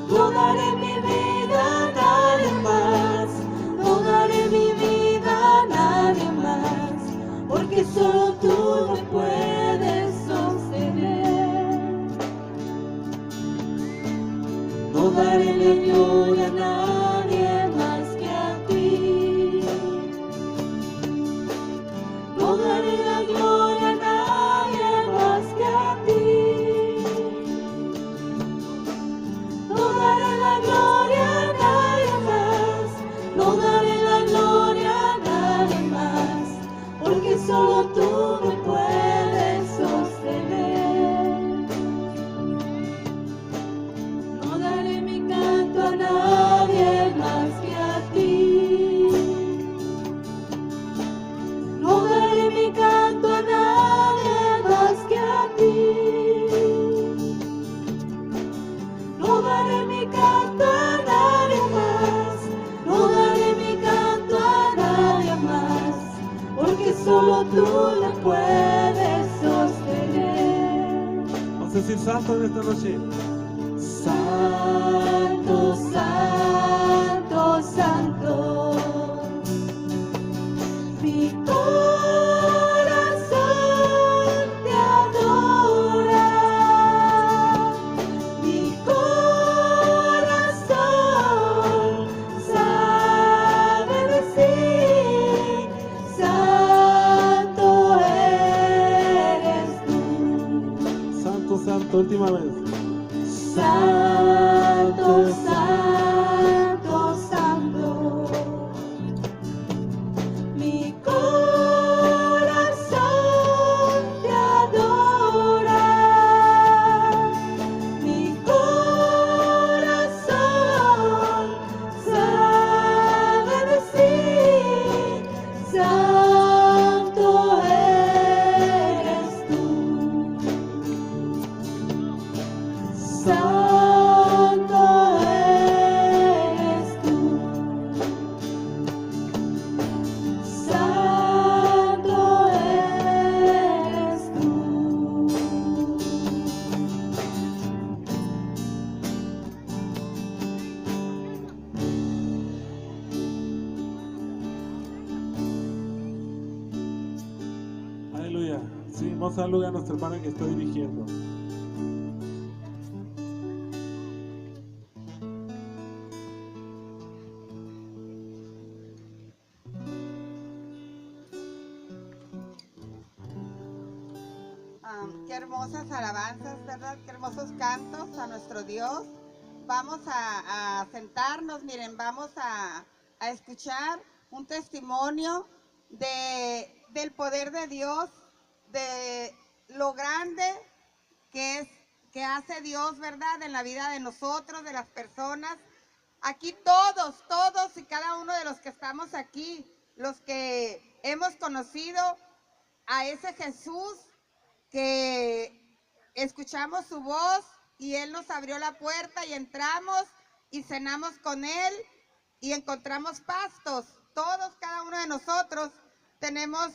No daré mi vida a nadie más, no daré mi vida a nadie más, porque solo tú me puedes sostener. No daré la gloria a nadie más que a ti. No daré la gloria a nadie más que a ti. No daré la gloria a nadie más. No daré la gloria a nadie más, porque solo tú me puedes sostener. No daré mi canto a nadie más que a ti. No daré mi canto a nadie más que a ti. No daré mi canto a nadie más. No daré mi canto a nadie más, porque solo tú me puedes sostener. Vamos a decir santo en esta noche. Santo, santo, santo. Mi corazón te adora. Mi corazón sabe decir: santo eres tú. Santo, santo, última vez. Santo, santo, santo. Mi corazón te adora. Mi corazón sabe decir: santo eres tú. Santo eres tú. Santo eres tú. Aleluya. Sí, vamos a dar lugar a nuestra hermana que estoy dirigiendo. Qué hermosas alabanzas, ¿verdad? Qué hermosos cantos a nuestro Dios. Vamos a sentarnos, miren, vamos a escuchar un testimonio del poder de Dios, de lo grande que hace Dios, ¿verdad? En la vida de nosotros, de las personas. Aquí todos y cada uno de los que estamos aquí, los que hemos conocido a ese Jesús, que escuchamos su voz y Él nos abrió la puerta y entramos y cenamos con Él y encontramos pastos. Todos, cada uno de nosotros tenemos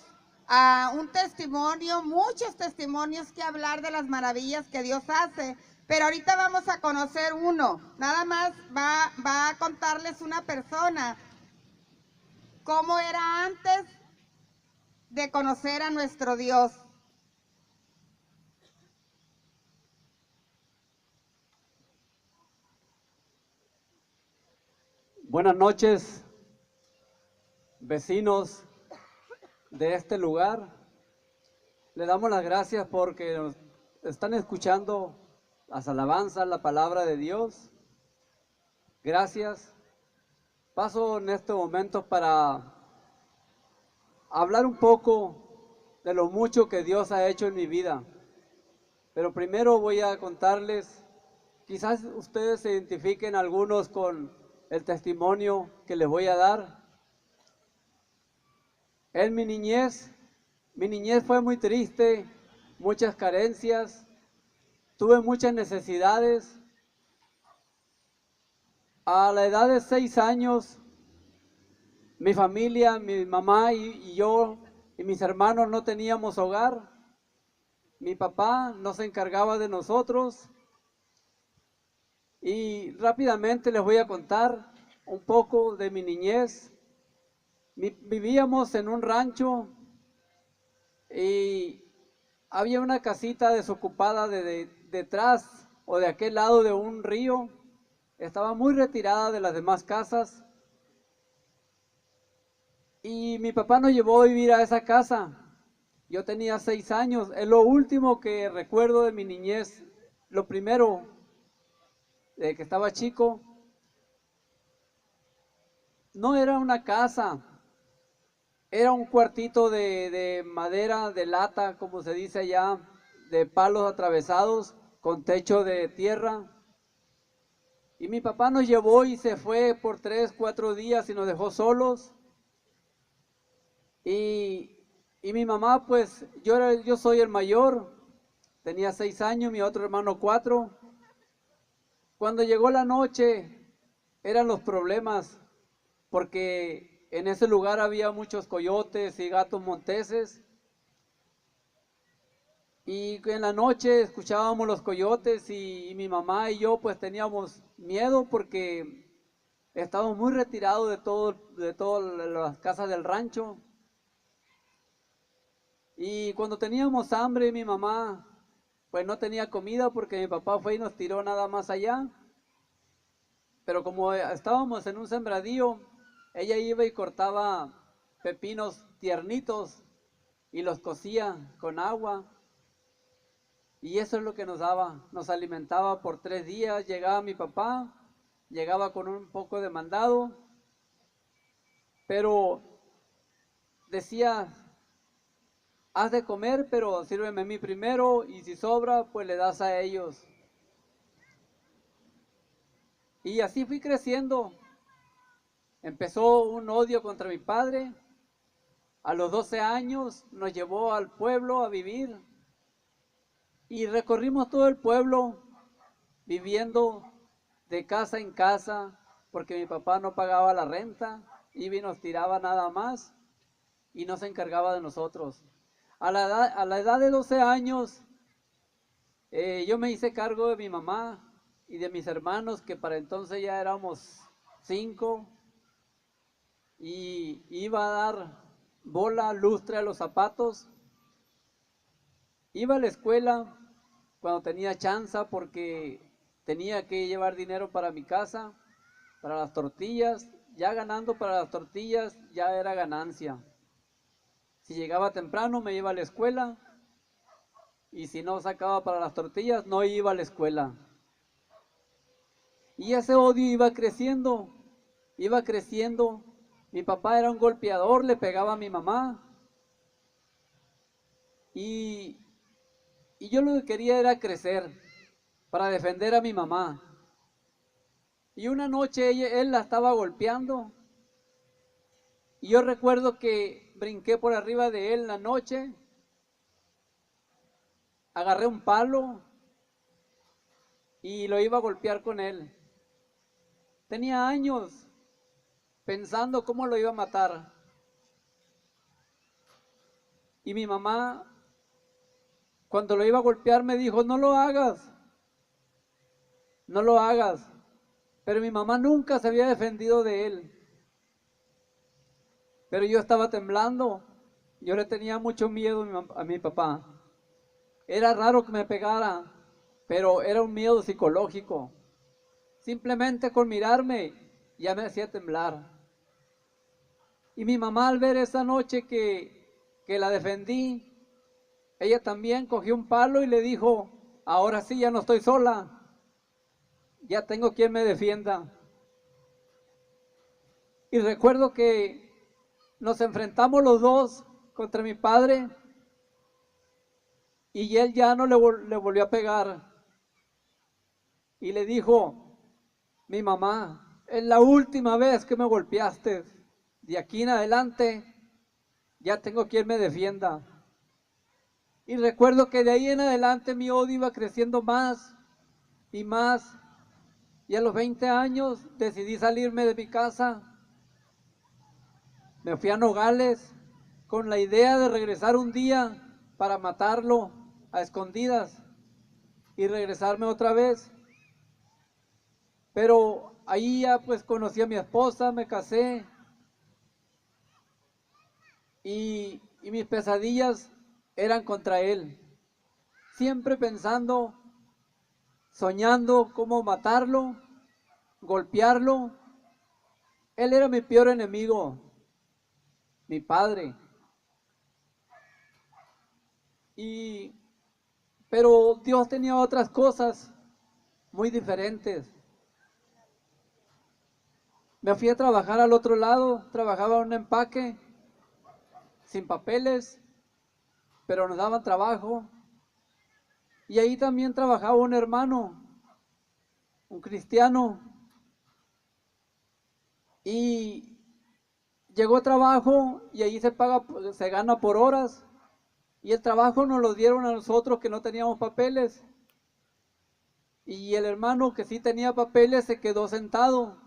un testimonio, muchos testimonios que hablar de las maravillas que Dios hace, pero ahorita vamos a conocer uno. Nada más va a contarles una persona cómo era antes de conocer a nuestro Dios. Buenas noches, vecinos de este lugar. Le damos las gracias porque nos están escuchando las alabanzas, la palabra de Dios. Gracias. Paso en este momento para hablar un poco de lo mucho que Dios ha hecho en mi vida. Pero primero voy a contarles, quizás ustedes se identifiquen algunos con el testimonio que les voy a dar. En mi niñez fue muy triste, muchas carencias, tuve muchas necesidades. A la edad de 6 años, mi familia, mi mamá y yo y mis hermanos no teníamos hogar. Mi papá no se encargaba de nosotros. Y rápidamente les voy a contar un poco de mi niñez. Vivíamos en un rancho y había una casita desocupada detrás o de aquel lado de un río. Estaba muy retirada de las demás casas. Y mi papá nos llevó a vivir a esa casa. Yo tenía 6 años. Es lo último que recuerdo de mi niñez. Lo primero, de que estaba chico, no era una casa. Era un cuartito de madera, de lata, como se dice allá, de palos atravesados, con techo de tierra. Y mi papá nos llevó y se fue por 3, 4 días y nos dejó solos. Y mi mamá, pues, yo soy el mayor, tenía 6 años, mi otro hermano 4. Cuando llegó la noche, eran los problemas, porque en ese lugar había muchos coyotes y gatos monteses. Y en la noche escuchábamos los coyotes y mi mamá y yo pues teníamos miedo porque estábamos muy retirados de todas las casas del rancho. Y cuando teníamos hambre, mi mamá pues no tenía comida porque mi papá fue y nos tiró nada más allá. Pero como estábamos en un sembradío, ella iba y cortaba pepinos tiernitos y los cocía con agua. Y eso es lo que nos daba, nos alimentaba por 3 días. Llegaba mi papá, llegaba con un poco de mandado, pero decía, haz de comer, pero sírveme a mí primero y si sobra, pues le das a ellos. Y así fui creciendo. Empezó un odio contra mi padre. A los 12 años nos llevó al pueblo a vivir. Y recorrimos todo el pueblo viviendo de casa en casa, porque mi papá no pagaba la renta, iba y nos tiraba nada más y no se encargaba de nosotros. A la edad de 12 años, yo me hice cargo de mi mamá y de mis hermanos, que para entonces ya éramos 5, y iba a dar bola, lustre a los zapatos. Iba a la escuela cuando tenía chance porque tenía que llevar dinero para mi casa, para las tortillas. Ya ganando para las tortillas ya era ganancia. Si llegaba temprano me iba a la escuela y si no sacaba para las tortillas no iba a la escuela. Y ese odio iba creciendo, iba creciendo. Mi papá era un golpeador, le pegaba a mi mamá. Y yo lo que quería era crecer para defender a mi mamá. Y una noche él la estaba golpeando. Y yo recuerdo que brinqué por arriba de él la noche. Agarré un palo y lo iba a golpear con él. Tenía años pensando cómo lo iba a matar. Y mi mamá, cuando lo iba a golpear, me dijo, no lo hagas, no lo hagas. Pero mi mamá nunca se había defendido de él. Pero yo estaba temblando, yo le tenía mucho miedo a mi papá. Era raro que me pegara, pero era un miedo psicológico. Simplemente con mirarme ya me hacía temblar. Y mi mamá, al ver esa noche que la defendí, ella también cogió un palo y le dijo, ahora sí ya no estoy sola, ya tengo quien me defienda. Y recuerdo que nos enfrentamos los dos contra mi padre y él ya no le volvió a pegar. Y le dijo, mi mamá, es la última vez que me golpeaste, de aquí en adelante ya tengo quien me defienda. Y recuerdo que de ahí en adelante mi odio iba creciendo más y más. Y a los 20 años decidí salirme de mi casa. Me fui a Nogales con la idea de regresar un día para matarlo a escondidas y regresarme otra vez. Pero ahí ya pues conocí a mi esposa, me casé y mis pesadillas eran contra él. Siempre pensando, soñando cómo matarlo, golpearlo. Él era mi peor enemigo, mi padre. Pero Dios tenía otras cosas muy diferentes. Me fui a trabajar al otro lado, trabajaba en un empaque, sin papeles, pero nos daban trabajo. Y ahí también trabajaba un hermano, un cristiano. Y llegó trabajo y ahí se gana por horas. Y el trabajo nos lo dieron a nosotros que no teníamos papeles. Y el hermano que sí tenía papeles se quedó sentado.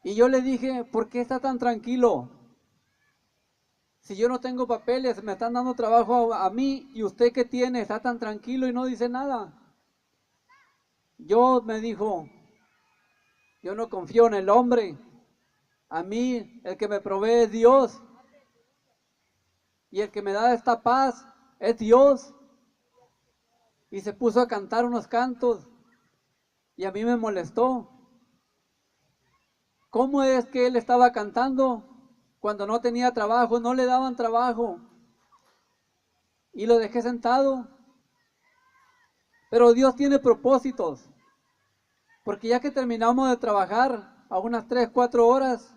Y yo le dije, ¿por qué está tan tranquilo? Si yo no tengo papeles, me están dando trabajo a mí, y usted que tiene, está tan tranquilo y no dice nada. Me dijo, yo no confío en el hombre. A mí el que me provee es Dios. Y el que me da esta paz es Dios. Y se puso a cantar unos cantos. Y a mí me molestó. ¿Cómo es que él estaba cantando cuando no tenía trabajo? No le daban trabajo. Y lo dejé sentado. Pero Dios tiene propósitos. Porque ya que terminamos de trabajar a unas 3, 4 horas,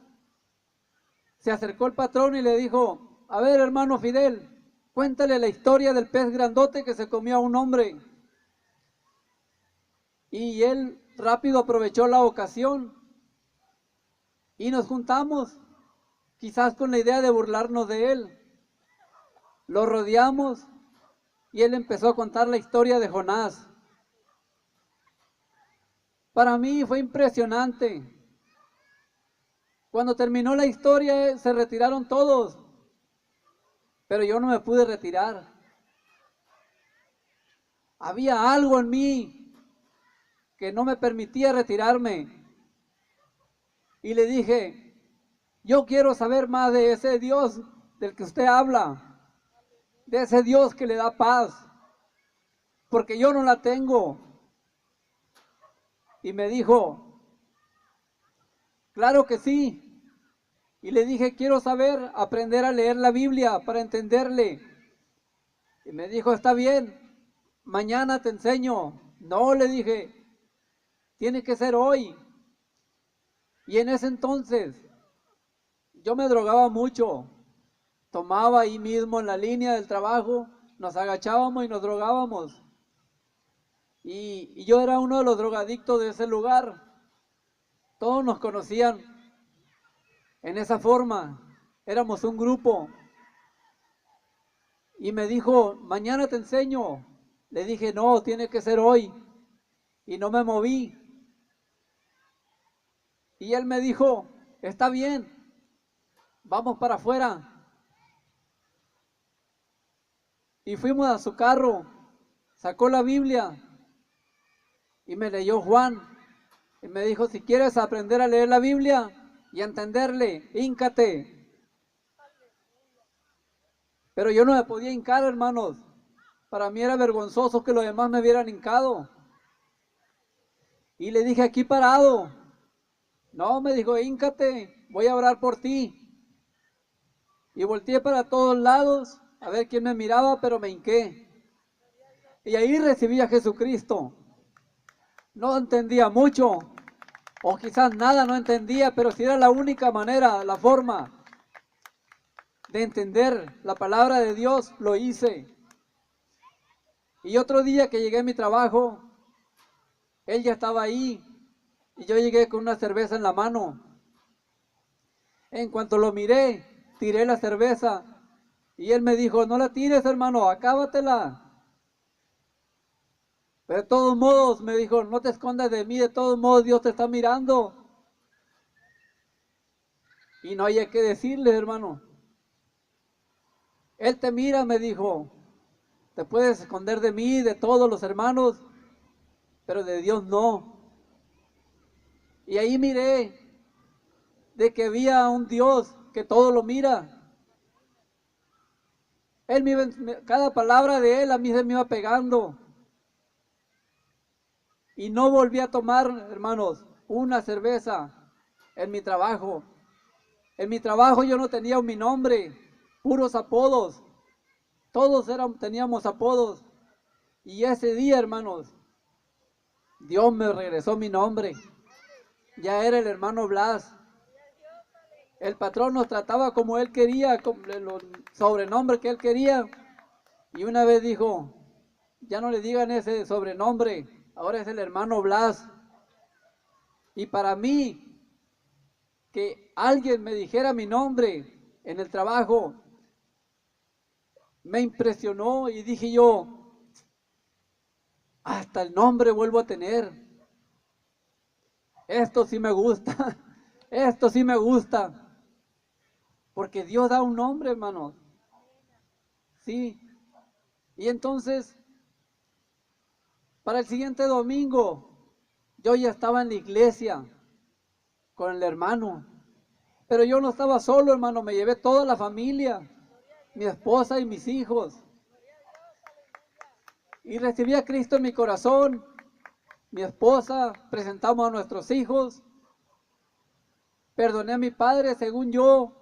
se acercó el patrón y le dijo, a ver, hermano Fidel, cuéntale la historia del pez grandote que se comió a un hombre. Y él rápido aprovechó la ocasión y nos juntamos, quizás con la idea de burlarnos de él. Lo rodeamos y él empezó a contar la historia de Jonás. Para mí fue impresionante. Cuando terminó la historia se retiraron todos, pero yo no me pude retirar. Había algo en mí que no me permitía retirarme. Y le dije, yo quiero saber más de ese Dios del que usted habla, de ese Dios que le da paz, porque yo no la tengo. Y me dijo, claro que sí. Y le dije, quiero saber, aprender a leer la Biblia para entenderle. Y me dijo, está bien, mañana te enseño. No, le dije, tiene que ser hoy. Y en ese entonces yo me drogaba mucho. Tomaba ahí mismo en la línea del trabajo, nos agachábamos y nos drogábamos. Y yo era uno de los drogadictos de ese lugar. Todos nos conocían en esa forma. Éramos un grupo. Y me dijo, mañana te enseño. Le dije, no, tiene que ser hoy. Y no me moví. Y él me dijo, está bien, vamos para afuera. Y fuimos a su carro, sacó la Biblia y me leyó Juan. Y me dijo, si quieres aprender a leer la Biblia y a entenderle, híncate. Pero yo no me podía hincar, hermanos. Para mí era vergonzoso que los demás me hubieran hincado. Y le dije, aquí parado. No, me dijo, híncate, voy a orar por ti. Y volteé para todos lados a ver quién me miraba, pero me hinqué. Y ahí recibí a Jesucristo. No entendía mucho, o quizás nada no entendía, pero si era la única manera, la forma de entender la palabra de Dios, lo hice. Y otro día que llegué a mi trabajo, él ya estaba ahí, y yo llegué con una cerveza en la mano. En cuanto lo miré, tiré la cerveza, y él me dijo, no la tires, hermano, acábatela. Pero de todos modos, me dijo, no te escondas de mí, de todos modos Dios te está mirando. Y no hay que decirle, hermano. Él te mira, me dijo. Te puedes esconder de mí, de todos los hermanos, pero de Dios no. Y ahí miré de que había un Dios que todo lo mira. Cada palabra de Él a mí se me iba pegando. Y no volví a tomar, hermanos, una cerveza en mi trabajo. En mi trabajo yo no tenía mi nombre, puros apodos. Todos teníamos apodos. Y ese día, hermanos, Dios me regresó mi nombre. Ya era el hermano Blas. El patrón nos trataba como él quería, con los sobrenombres que él quería. Y una vez dijo, ya no le digan ese sobrenombre, ahora es el hermano Blas. Y para mí, que alguien me dijera mi nombre en el trabajo, me impresionó y dije yo, hasta el nombre vuelvo a tener. Esto sí me gusta, esto sí me gusta. Porque Dios da un nombre, hermanos. Sí. Y entonces, para el siguiente domingo, yo ya estaba en la iglesia con el hermano. Pero yo no estaba solo, hermano, me llevé toda la familia, mi esposa y mis hijos. Y recibí a Cristo en mi corazón, mi esposa, presentamos a nuestros hijos. Perdoné a mi padre, según yo,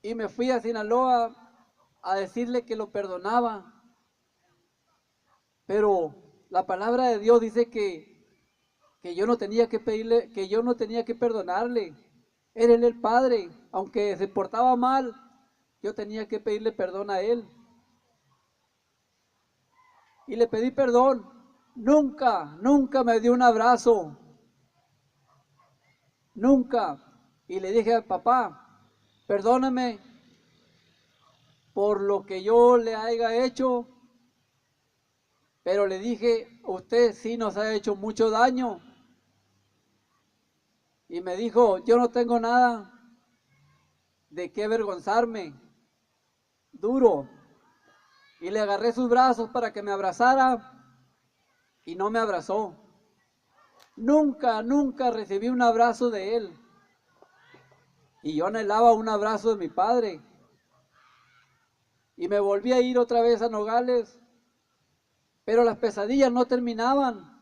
y me fui a Sinaloa a decirle que lo perdonaba. Pero la palabra de Dios dice que yo no tenía que pedirle, que yo no tenía que perdonarle. Era él el Padre, aunque se portaba mal, yo tenía que pedirle perdón a él. Y le pedí perdón. Nunca me dio un abrazo. Nunca. Y le dije, papá, perdóname por lo que yo le haya hecho, pero le dije, usted sí nos ha hecho mucho daño. Y me dijo, yo no tengo nada de qué avergonzarme. Duro. Y le agarré sus brazos para que me abrazara y no me abrazó. Nunca recibí un abrazo de él. Y yo anhelaba un abrazo de mi padre. Y me volví a ir otra vez a Nogales. Pero las pesadillas no terminaban.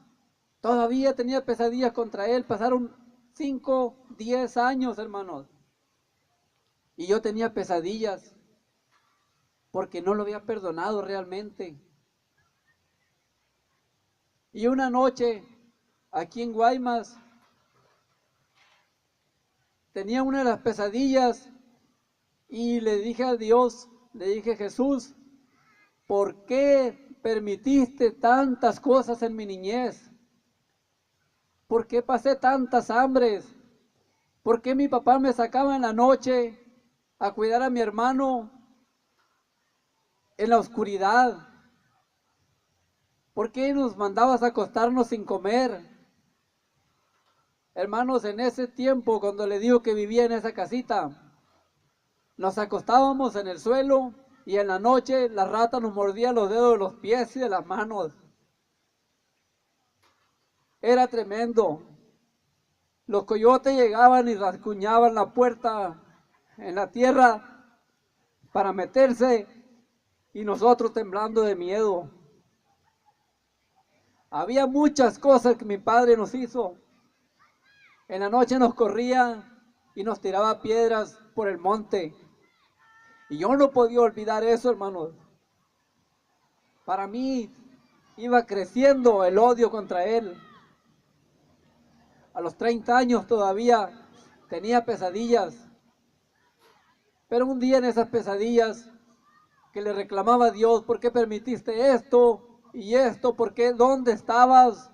Todavía tenía pesadillas contra él. Pasaron 5, 10 años, hermanos. Y yo tenía pesadillas. Porque no lo había perdonado realmente. Y una noche, aquí en Guaymas, tenía una de las pesadillas y le dije a Dios, le dije, Jesús, ¿por qué permitiste tantas cosas en mi niñez? ¿Por qué pasé tantas hambres? ¿Por qué mi papá me sacaba en la noche a cuidar a mi hermano en la oscuridad? ¿Por qué nos mandabas a acostarnos sin comer? Hermanos, en ese tiempo, cuando le digo que vivía en esa casita, nos acostábamos en el suelo y en la noche la rata nos mordía los dedos de los pies y de las manos. Era tremendo. Los coyotes llegaban y rasguñaban la puerta en la tierra para meterse y nosotros temblando de miedo. Había muchas cosas que mi padre nos hizo. En la noche nos corría y nos tiraba piedras por el monte. Y yo no podía olvidar eso, hermanos. Para mí iba creciendo el odio contra él. A los 30 años todavía tenía pesadillas. Pero un día en esas pesadillas que le reclamaba a Dios, ¿por qué permitiste esto y esto? ¿Por qué? ¿Dónde estabas?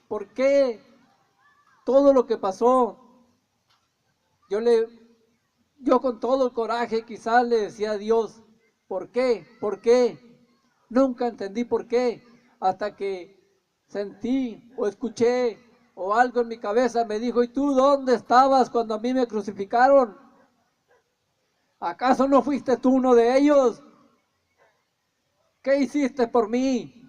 ¿Por qué todo lo que pasó? Yo con todo el coraje quizás le decía a Dios, ¿por qué? ¿Por qué? Nunca entendí por qué, hasta que sentí o escuché o algo en mi cabeza me dijo, ¿y tú dónde estabas cuando a mí me crucificaron? ¿Acaso no fuiste tú uno de ellos? ¿Qué hiciste por mí?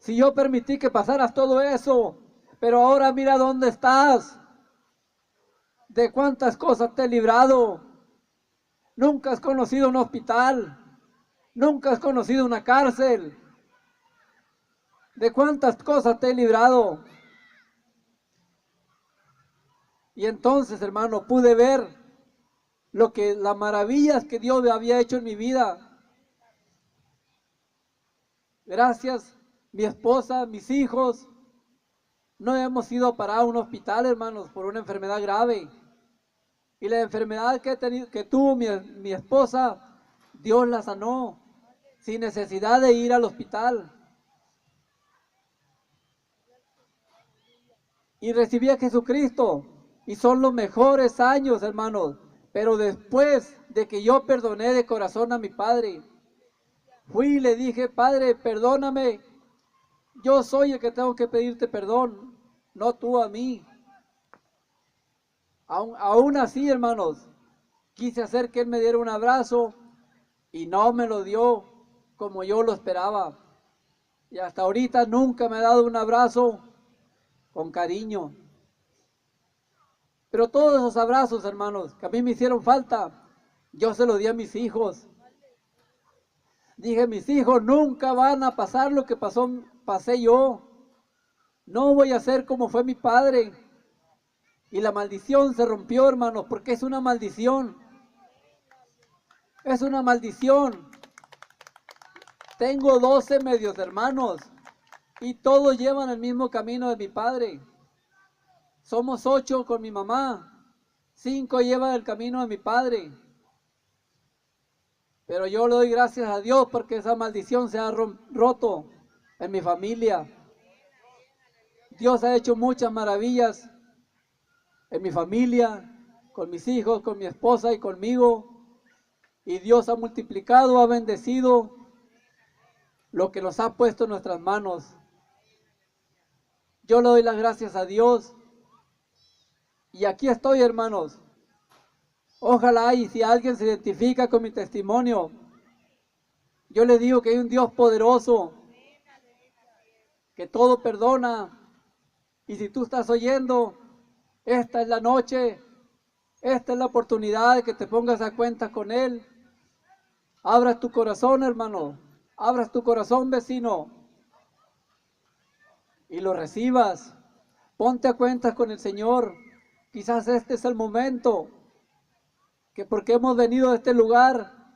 Si yo permití que pasaras todo eso, pero ahora mira dónde estás. De cuántas cosas te he librado. Nunca has conocido un hospital. Nunca has conocido una cárcel. De cuántas cosas te he librado. Y entonces, hermano, pude ver las maravillas que Dios había hecho en mi vida. Gracias, mi esposa, mis hijos, no hemos ido a parar a un hospital, hermanos, por una enfermedad grave. Y la enfermedad que tuvo mi esposa, Dios la sanó, sin necesidad de ir al hospital. Y recibí a Jesucristo, y son los mejores años, hermanos. Pero después de que yo perdoné de corazón a mi padre, fui y le dije: Padre, perdóname, yo soy el que tengo que pedirte perdón, no tú a mí. Aún así, hermanos, quise hacer que él me diera un abrazo y no me lo dio como yo lo esperaba. Y hasta ahorita nunca me ha dado un abrazo con cariño. Pero todos esos abrazos, hermanos, que a mí me hicieron falta, yo se los di a mis hijos. Dije: mis hijos nunca van a pasar lo que pasé yo. No voy a ser como fue mi padre. Y la maldición se rompió, hermanos, porque es una maldición. Es una maldición. Tengo 12 medios hermanos y todos llevan el mismo camino de mi padre. Somos 8 con mi mamá, 5 llevan el camino de mi padre. Pero yo le doy gracias a Dios porque esa maldición se ha roto en mi familia. Dios ha hecho muchas maravillas en mi familia, con mis hijos, con mi esposa y conmigo. Y Dios ha multiplicado, ha bendecido lo que nos ha puesto en nuestras manos. Yo le doy las gracias a Dios. Y aquí estoy, hermanos. Ojalá y si alguien se identifica con mi testimonio, yo le digo que hay un Dios poderoso, que todo perdona. Y si tú estás oyendo, esta es la noche, esta es la oportunidad de que te pongas a cuenta con Él. Abras tu corazón, hermano, abras tu corazón, vecino, y lo recibas. Ponte a cuentas con el Señor. Quizás este es el momento, que porque hemos venido a este lugar,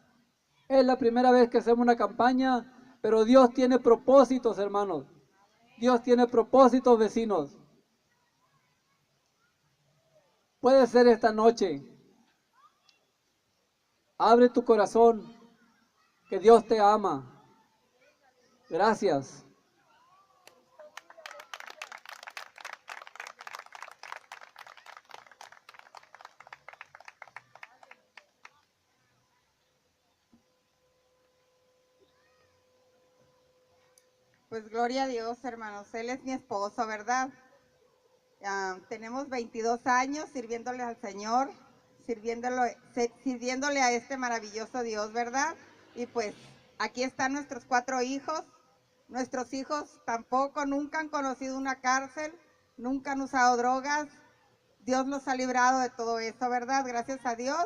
es la primera vez que hacemos una campaña, pero Dios tiene propósitos, hermanos. Dios tiene propósitos, vecinos. Puede ser esta noche. Abre tu corazón, que Dios te ama. Gracias. Pues gloria a Dios, hermanos. Él es mi esposo, ¿verdad? Tenemos 22 años sirviéndole al Señor, sirviéndole a este maravilloso Dios, ¿verdad? Y pues aquí están nuestros 4 hijos. Nuestros hijos tampoco, nunca han conocido una cárcel, nunca han usado drogas. Dios los ha librado de todo eso, ¿verdad? Gracias a Dios.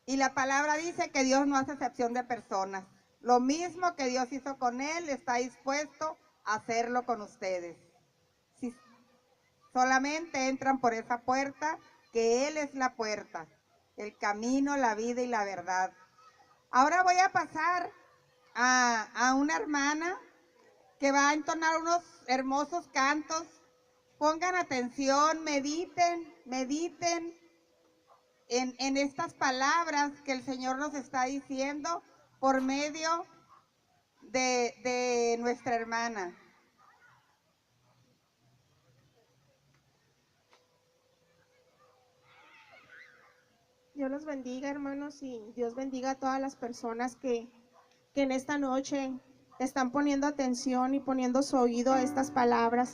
Y la palabra dice que Dios no hace excepción de personas. Lo mismo que Dios hizo con él, está dispuesto a hacerlo con ustedes. Si solamente entran por esa puerta, que Él es la puerta, el camino, la vida y la verdad. Ahora voy a pasar a una hermana que va a entonar unos hermosos cantos. Pongan atención, mediten en estas palabras que el Señor nos está diciendo por medio de nuestra hermana. Dios los bendiga, hermanos, y Dios bendiga a todas las personas que en esta noche están poniendo atención y poniendo su oído a estas palabras,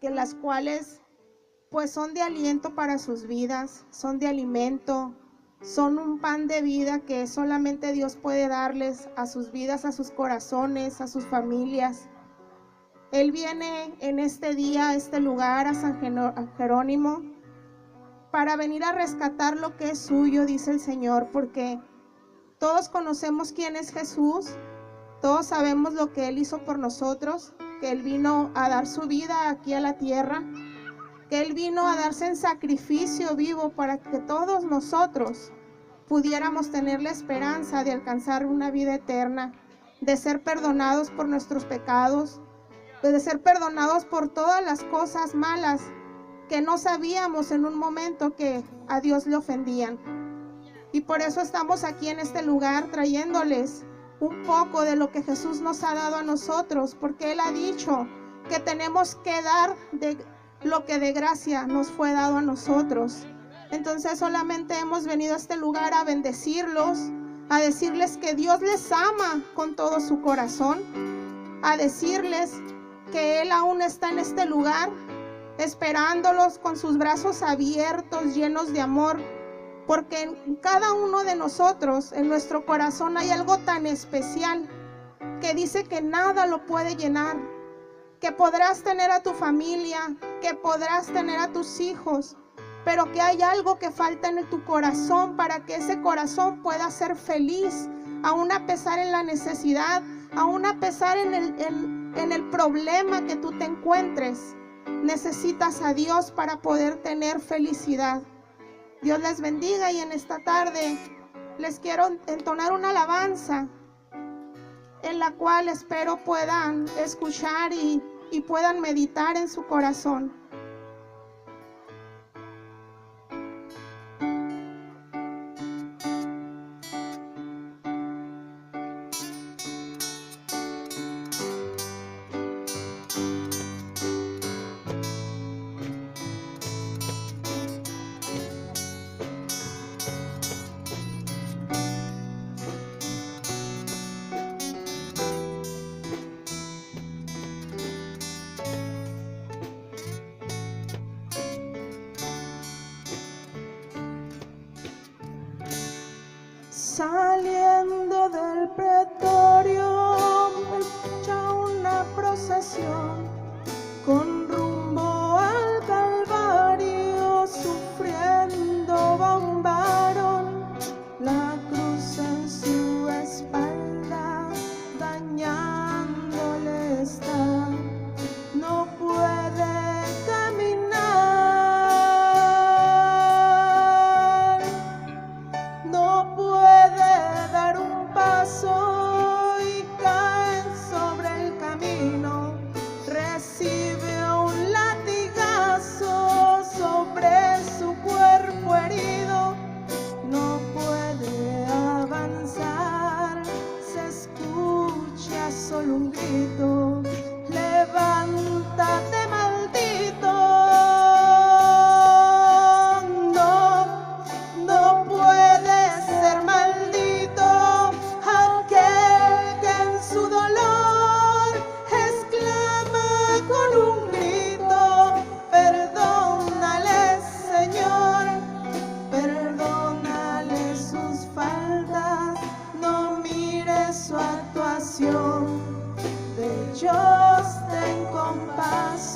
que las cuales pues son de aliento para sus vidas, son de alimento, son un pan de vida que solamente Dios puede darles a sus vidas, a sus corazones, a sus familias. Él viene en este día a este lugar, a San Jerónimo, para venir a rescatar lo que es suyo, dice el Señor, porque todos conocemos quién es Jesús, todos sabemos lo que Él hizo por nosotros, que Él vino a dar su vida aquí a la tierra, que Él vino a darse en sacrificio vivo para que todos nosotros pudiéramos tener la esperanza de alcanzar una vida eterna, de ser perdonados por nuestros pecados, de ser perdonados por todas las cosas malas que no sabíamos en un momento que a Dios le ofendían. Y por eso estamos aquí en este lugar trayéndoles un poco de lo que Jesús nos ha dado a nosotros, porque Él ha dicho que tenemos que dar de lo que de gracia nos fue dado a nosotros. Entonces solamente hemos venido a este lugar a bendecirlos, a decirles que Dios les ama con todo su corazón, a decirles que Él aún está en este lugar, esperándolos con sus brazos abiertos, llenos de amor, porque en cada uno de nosotros, en nuestro corazón, hay algo tan especial que dice que nada lo puede llenar, que podrás tener a tu familia, que podrás tener a tus hijos, pero que hay algo que falta en tu corazón para que ese corazón pueda ser feliz, aún a pesar en la necesidad, aún a pesar en el problema que tú te encuentres. Necesitas a Dios para poder tener felicidad. Dios les bendiga, y en esta tarde les quiero entonar una alabanza en la cual espero puedan escuchar y puedan meditar en su corazón. Saliendo del pretorio, marcha una procesión con rumbo al Calvario. Sufriendo va un varón, la cruz en su espalda dañándole está. No puede caminar, no puede dar un paso y cae sobre el camino. Recibe un latigazo sobre su cuerpo herido. No puede avanzar, se escucha solo un grito: levántate, maldito. No puede ser maldito aquel que en su dolor exclama con un grito: perdónale, Señor, perdónale sus faltas, no mires su actuación, de ellos ten compasión.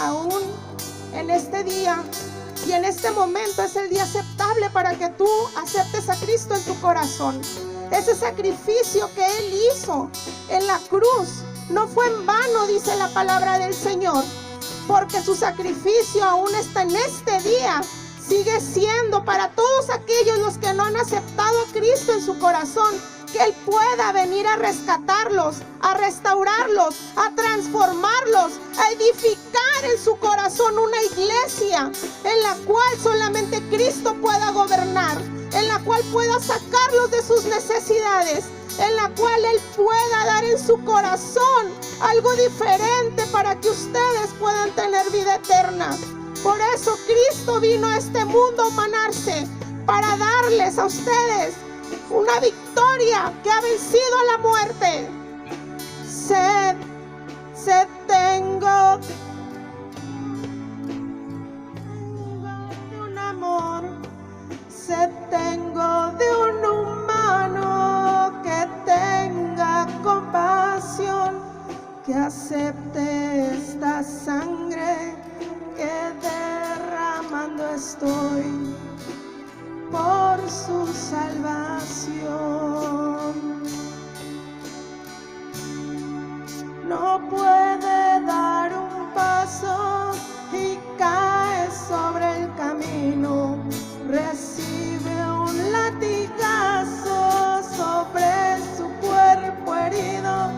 Aún en este día y en este momento es el día aceptable para que tú aceptes a Cristo en tu corazón. Ese sacrificio que Él hizo en la cruz no fue en vano, dice la palabra del Señor, porque su sacrificio aún está en este día. Sigue siendo para todos aquellos los que no han aceptado a Cristo en su corazón, que Él pueda venir a rescatarlos, a restaurarlos, a transformarlos, a edificar en su corazón una iglesia en la cual solamente Cristo pueda gobernar, en la cual pueda sacarlos de sus necesidades, en la cual Él pueda dar en su corazón algo diferente para que ustedes puedan tener vida eterna. Por eso Cristo vino a este mundo a humanarse, para darles a ustedes una victoria que ha vencido a la muerte. Sed tengo de un amor, sed tengo de un humano. acepte esta sangre que derramando estoy por su salvación. No puede dar un paso y cae sobre el camino, recibe un latigazo sobre su cuerpo herido,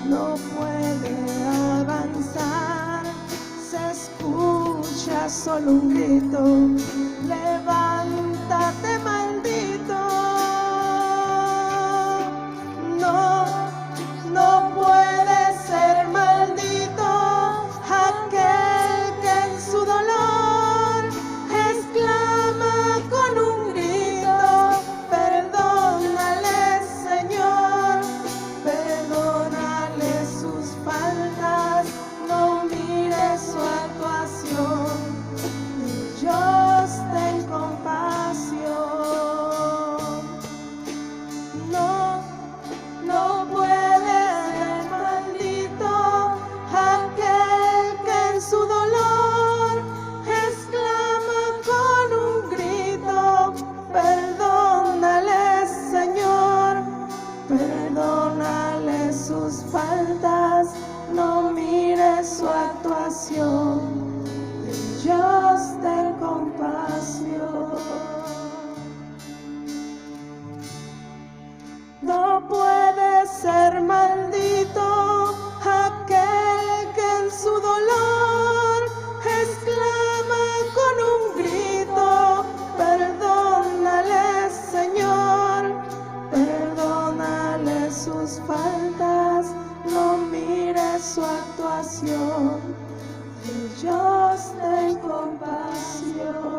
no puede avanzar, se escucha solo un grito: levántate, maldito. No puede ser maldito aquel que en su dolor exclama con un grito: perdónale, Señor, perdónale sus faltas, no mires su actuación, Dios ten compasión. No puede ser maldito aquel que en su dolor exclama con un grito: perdónale, Señor, perdónale sus faltas, no mires su actuación, Dios ten compasión. No puede ser maldito aquel que en su dolor exclama con un grito: perdónale, Señor, perdónale sus faltas, no mires su actuación, Dios ten compasión.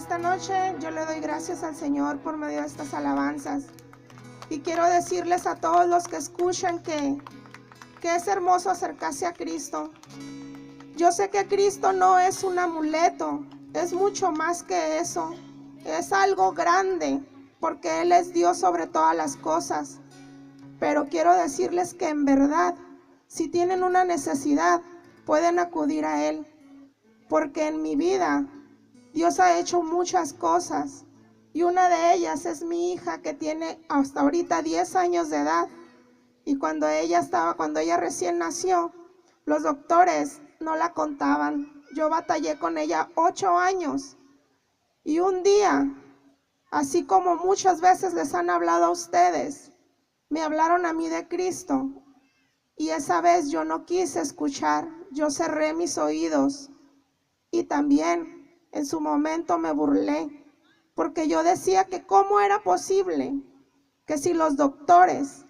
esta noche yo le doy gracias al Señor por medio de estas alabanzas. Y quiero decirles a todos los que escuchan que es hermoso acercarse a Cristo. Yo sé que Cristo no es un amuleto, es mucho más que eso. Es algo grande, porque Él es Dios sobre todas las cosas. Pero quiero decirles que en verdad, si tienen una necesidad, pueden acudir a Él. Porque en mi vida, Dios ha hecho muchas cosas. Y una de ellas es mi hija, que tiene hasta ahorita 10 años de edad. Y cuando ella recién nació, los doctores no la contaban. Yo batallé con ella 8 años. Y un día, así como muchas veces les han hablado a ustedes, me hablaron a mí de Cristo. Y esa vez yo no quise escuchar, yo cerré mis oídos. Y también en su momento me burlé, porque yo decía que cómo era posible que si los doctores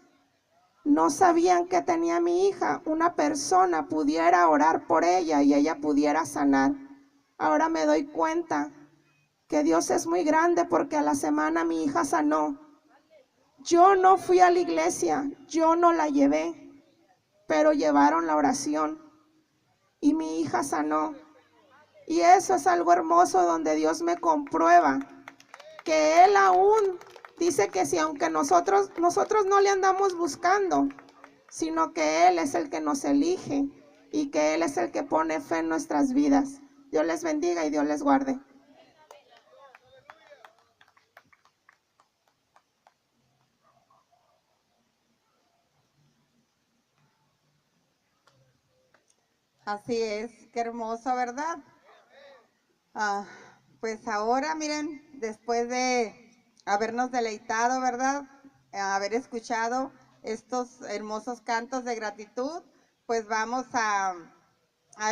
no sabían que tenía mi hija, una persona pudiera orar por ella y ella pudiera sanar. Ahora me doy cuenta que Dios es muy grande, porque a la semana mi hija sanó. Yo no fui a la iglesia, yo no la llevé, pero llevaron la oración y mi hija sanó. Y eso es algo hermoso, donde Dios me comprueba que Él aún dice que si aunque nosotros no le andamos buscando, sino que Él es el que nos elige y que Él es el que pone fe en nuestras vidas. Dios les bendiga y Dios les guarde. Así es, qué hermoso, ¿verdad? Pues ahora, miren, después de habernos deleitado, ¿verdad? Haber escuchado estos hermosos cantos de gratitud, pues vamos a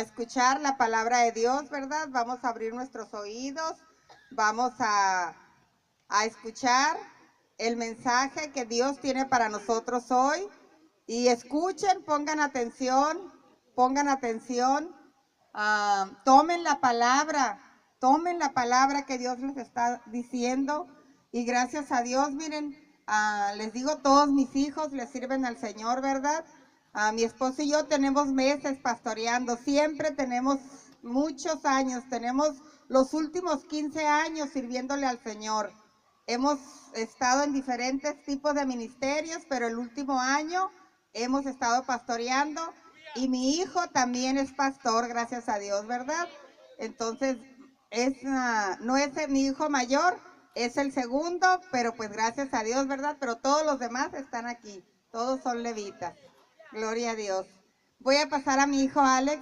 escuchar la palabra de Dios, ¿verdad? Vamos a abrir nuestros oídos, vamos a escuchar el mensaje que Dios tiene para nosotros hoy. Y escuchen, pongan atención, tomen la palabra que Dios les está diciendo. Y gracias a Dios, miren, les digo, todos mis hijos le sirven al Señor, ¿verdad? Mi esposo y yo tenemos meses pastoreando, siempre tenemos muchos años, tenemos los últimos 15 años sirviéndole al Señor. Hemos estado en diferentes tipos de ministerios, pero el último año hemos estado pastoreando. Y mi hijo también es pastor, gracias a Dios, ¿verdad? Entonces, no es mi hijo mayor, es el segundo, pero pues gracias a Dios, ¿verdad? Pero todos los demás están aquí, todos son levitas. Gloria a Dios. Voy a pasar a mi hijo Alex.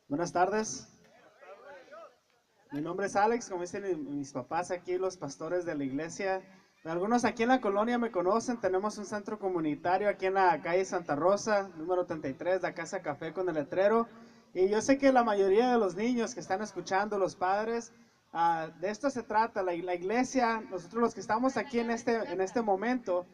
Buenas tardes. Mi nombre es Alex, como dicen mis papás aquí, los pastores de la iglesia. Algunos aquí en la colonia me conocen, tenemos un centro comunitario aquí en la calle Santa Rosa, número 33, la Casa Café con el letrero. Y yo sé que la mayoría de los niños que están escuchando, los padres, de esto se trata, la iglesia, nosotros los que estamos aquí en este momento,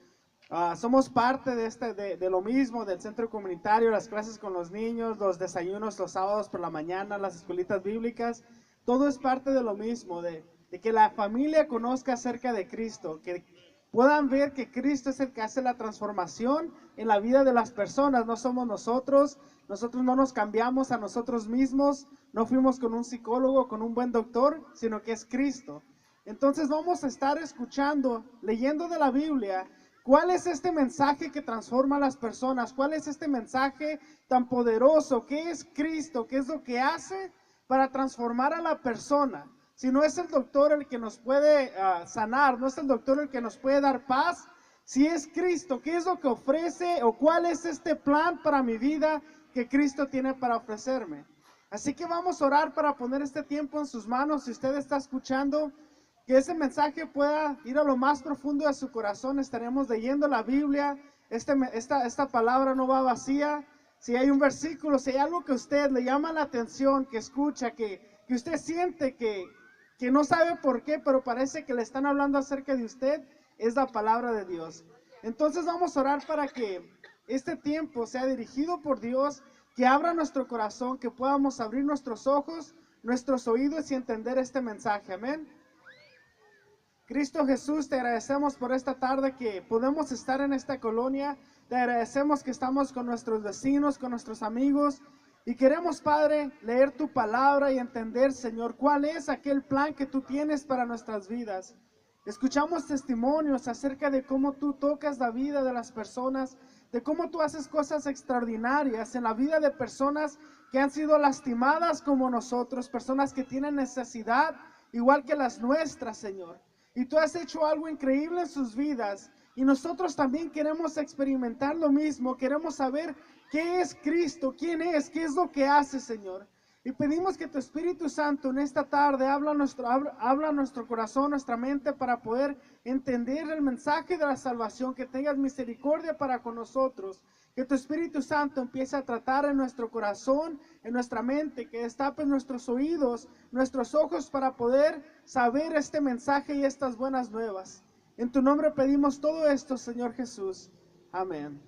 somos parte de lo mismo, del centro comunitario, las clases con los niños, los desayunos los sábados por la mañana, las escuelitas bíblicas. Todo es parte de lo mismo, de que la familia conozca acerca de Cristo, que puedan ver que Cristo es el que hace la transformación en la vida de las personas. No somos nosotros no nos cambiamos a nosotros mismos, no fuimos con un psicólogo, con un buen doctor, sino que es Cristo. Entonces vamos a estar escuchando, leyendo de la Biblia, ¿cuál es este mensaje que transforma a las personas? ¿Cuál es este mensaje tan poderoso? ¿Qué es Cristo? ¿Qué es lo que hace para transformar a la persona? Si no es el doctor el que nos puede sanar, no es el doctor el que nos puede dar paz, si es Cristo, ¿qué es lo que ofrece o cuál es este plan para mi vida que Cristo tiene para ofrecerme? Así que vamos a orar para poner este tiempo en sus manos. Si usted está escuchando, que ese mensaje pueda ir a lo más profundo de su corazón. Estaremos leyendo la Biblia, esta palabra no va vacía. Si hay un versículo, si hay algo que a usted le llama la atención, que escucha, que usted siente que no sabe por qué, pero parece que le están hablando acerca de usted, es la palabra de Dios. Entonces vamos a orar para que este tiempo sea dirigido por Dios, que abra nuestro corazón, que podamos abrir nuestros ojos, nuestros oídos y entender este mensaje. Amén. Cristo Jesús, te agradecemos por esta tarde que podemos estar en esta colonia. Te agradecemos que estamos con nuestros vecinos, con nuestros amigos. Y queremos, Padre, leer tu palabra y entender, Señor, cuál es aquel plan que tú tienes para nuestras vidas. Escuchamos testimonios acerca de cómo tú tocas la vida de las personas, de cómo tú haces cosas extraordinarias en la vida de personas que han sido lastimadas como nosotros, personas que tienen necesidad igual que las nuestras, Señor. Y tú has hecho algo increíble en sus vidas y nosotros también queremos experimentar lo mismo, queremos saber qué es Cristo, quién es, qué es lo que hace, Señor. Y pedimos que tu Espíritu Santo en esta tarde habla nuestro corazón, nuestra mente para poder entender el mensaje de la salvación, que tengas misericordia para con nosotros, que tu Espíritu Santo empiece a tratar en nuestro corazón, en nuestra mente, que destape nuestros oídos, nuestros ojos para poder saber este mensaje y estas buenas nuevas. En tu nombre pedimos todo esto, Señor Jesús. Amén.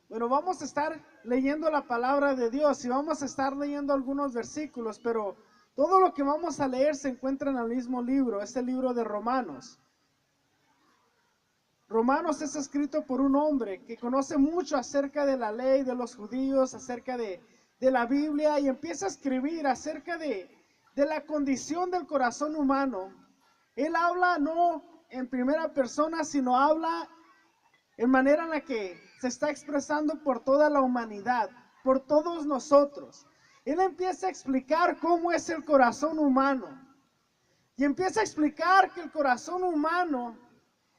Bueno, vamos a estar leyendo la palabra de Dios y vamos a estar leyendo algunos versículos, pero todo lo que vamos a leer se encuentra en el mismo libro, es el libro de Romanos. Romanos es escrito por un hombre que conoce mucho acerca de la ley de los judíos, acerca de la Biblia, y empieza a escribir acerca de la condición del corazón humano. Él habla no en primera persona, sino habla en manera en la que se está expresando por toda la humanidad, por todos nosotros. Él empieza a explicar cómo es el corazón humano. Y empieza a explicar que el corazón humano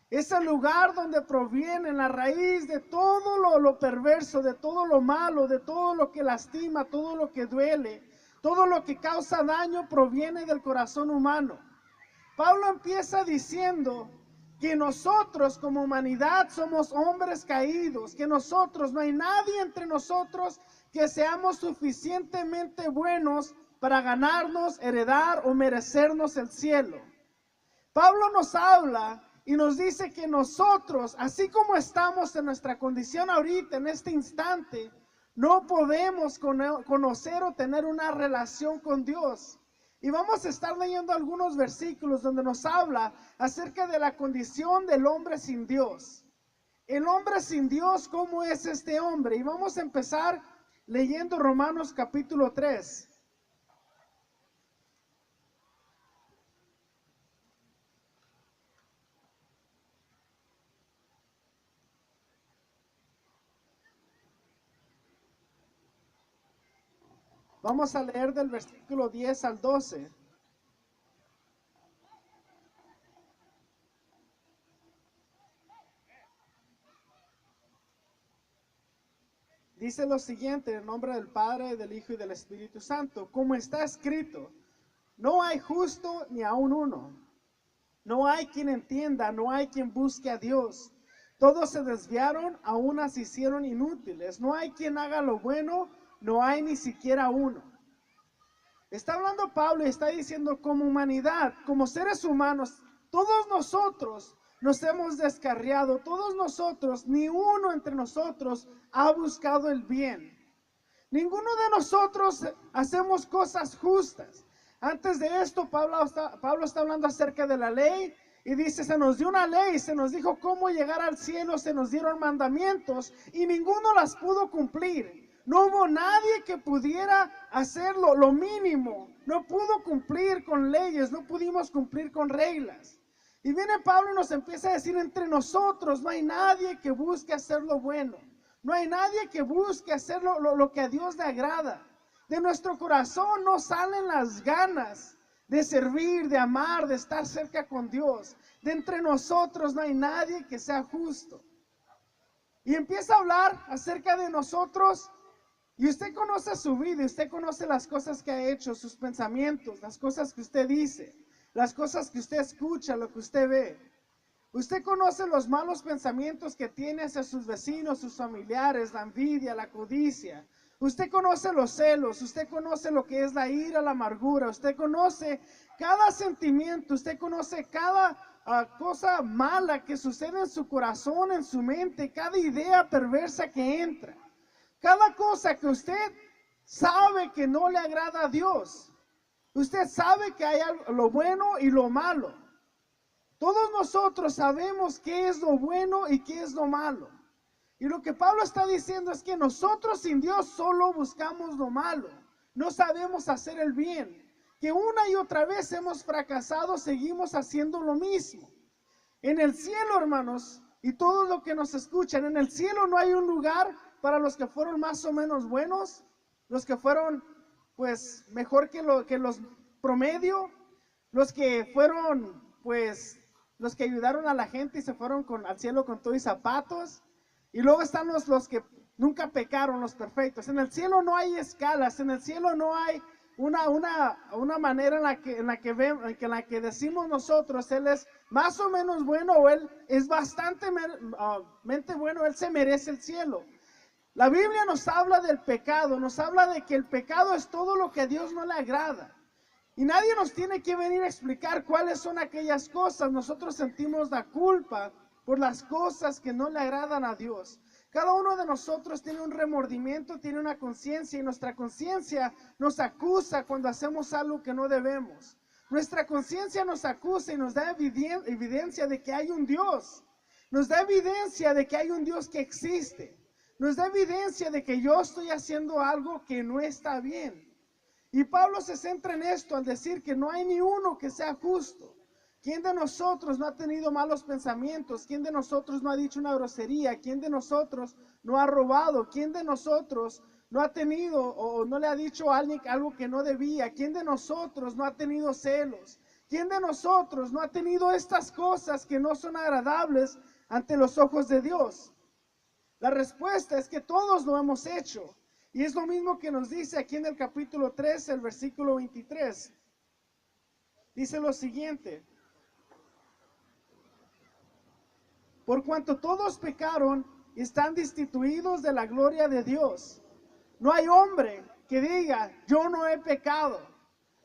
es el lugar donde proviene la raíz de todo lo perverso, de todo lo malo, de todo lo que lastima, todo lo que duele, todo lo que causa daño proviene del corazón humano. Pablo empieza diciendo que nosotros como humanidad somos hombres caídos, que nosotros, no hay nadie entre nosotros que seamos suficientemente buenos para ganarnos, heredar o merecernos el cielo. Pablo nos habla y nos dice que nosotros, así como estamos en nuestra condición ahorita, en este instante, no podemos conocer o tener una relación con Dios. Y vamos a estar leyendo algunos versículos donde nos habla acerca de la condición del hombre sin Dios. El hombre sin Dios, ¿cómo es este hombre? Y vamos a empezar leyendo Romanos capítulo 3. Vamos a leer del versículo 10 al 12. Dice lo siguiente, en nombre del Padre, del Hijo y del Espíritu Santo. Como está escrito, no hay justo ni aun uno. No hay quien entienda, no hay quien busque a Dios. Todos se desviaron, a unas se hicieron inútiles. No hay quien haga lo bueno, no hay ni siquiera uno. Está hablando Pablo y está diciendo como humanidad, como seres humanos, todos nosotros nos hemos descarriado, todos nosotros, ni uno entre nosotros ha buscado el bien. Ninguno de nosotros hacemos cosas justas. Antes de esto, Pablo está hablando acerca de la ley y dice, se nos dio una ley, se nos dijo cómo llegar al cielo, se nos dieron mandamientos y ninguno las pudo cumplir. No hubo nadie que pudiera hacerlo, lo mínimo. No pudo cumplir con leyes, no pudimos cumplir con reglas. Y viene Pablo y nos empieza a decir, entre nosotros no hay nadie que busque hacer lo bueno. No hay nadie que busque hacer lo que a Dios le agrada. De nuestro corazón no salen las ganas de servir, de amar, de estar cerca con Dios. De entre nosotros no hay nadie que sea justo. Y empieza a hablar acerca de nosotros. Y usted conoce su vida, usted conoce las cosas que ha hecho, sus pensamientos, las cosas que usted dice, las cosas que usted escucha, lo que usted ve. Usted conoce los malos pensamientos que tiene hacia sus vecinos, sus familiares, la envidia, la codicia. Usted conoce los celos, usted conoce lo que es la ira, la amargura. Usted conoce cada sentimiento, usted conoce cada cosa mala que sucede en su corazón, en su mente, cada idea perversa que entra, cada cosa que usted sabe que no le agrada a Dios. Usted sabe que hay lo bueno y lo malo. Todos nosotros sabemos qué es lo bueno y qué es lo malo. Y lo que Pablo está diciendo es que nosotros sin Dios solo buscamos lo malo. No sabemos hacer el bien. Que una y otra vez hemos fracasado, seguimos haciendo lo mismo. En el cielo, hermanos, y todos los que nos escuchan, en el cielo no hay un lugar para los que fueron más o menos buenos, los que fueron pues mejor que los promedio, los que fueron pues los que ayudaron a la gente y se fueron al cielo con todo y zapatos. Y luego están los que nunca pecaron, los perfectos. En el cielo no hay escalas, en el cielo no hay una manera en la que decimos nosotros, Él es más o menos bueno o Él es bastante bueno, Él se merece el cielo. La Biblia nos habla del pecado, nos habla de que el pecado es todo lo que a Dios no le agrada. Y nadie nos tiene que venir a explicar cuáles son aquellas cosas. Nosotros sentimos la culpa por las cosas que no le agradan a Dios. Cada uno de nosotros tiene un remordimiento, tiene una conciencia, y nuestra conciencia nos acusa cuando hacemos algo que no debemos. Nuestra conciencia nos acusa y nos da evidencia de que hay un Dios. Nos da evidencia de que hay un Dios que existe. Nos da evidencia de que yo estoy haciendo algo que no está bien. Y Pablo se centra en esto al decir que no hay ni uno que sea justo. ¿Quién de nosotros no ha tenido malos pensamientos? ¿Quién de nosotros no ha dicho una grosería? ¿Quién de nosotros no ha robado? ¿Quién de nosotros no ha tenido o no le ha dicho a alguien algo que no debía? ¿Quién de nosotros no ha tenido celos? ¿Quién de nosotros no ha tenido estas cosas que no son agradables ante los ojos de Dios? La respuesta es que todos lo hemos hecho. Y es lo mismo que nos dice aquí en el capítulo 3, el versículo 23. Dice lo siguiente: por cuanto todos pecaron y están destituidos de la gloria de Dios. No hay hombre que diga, yo no he pecado.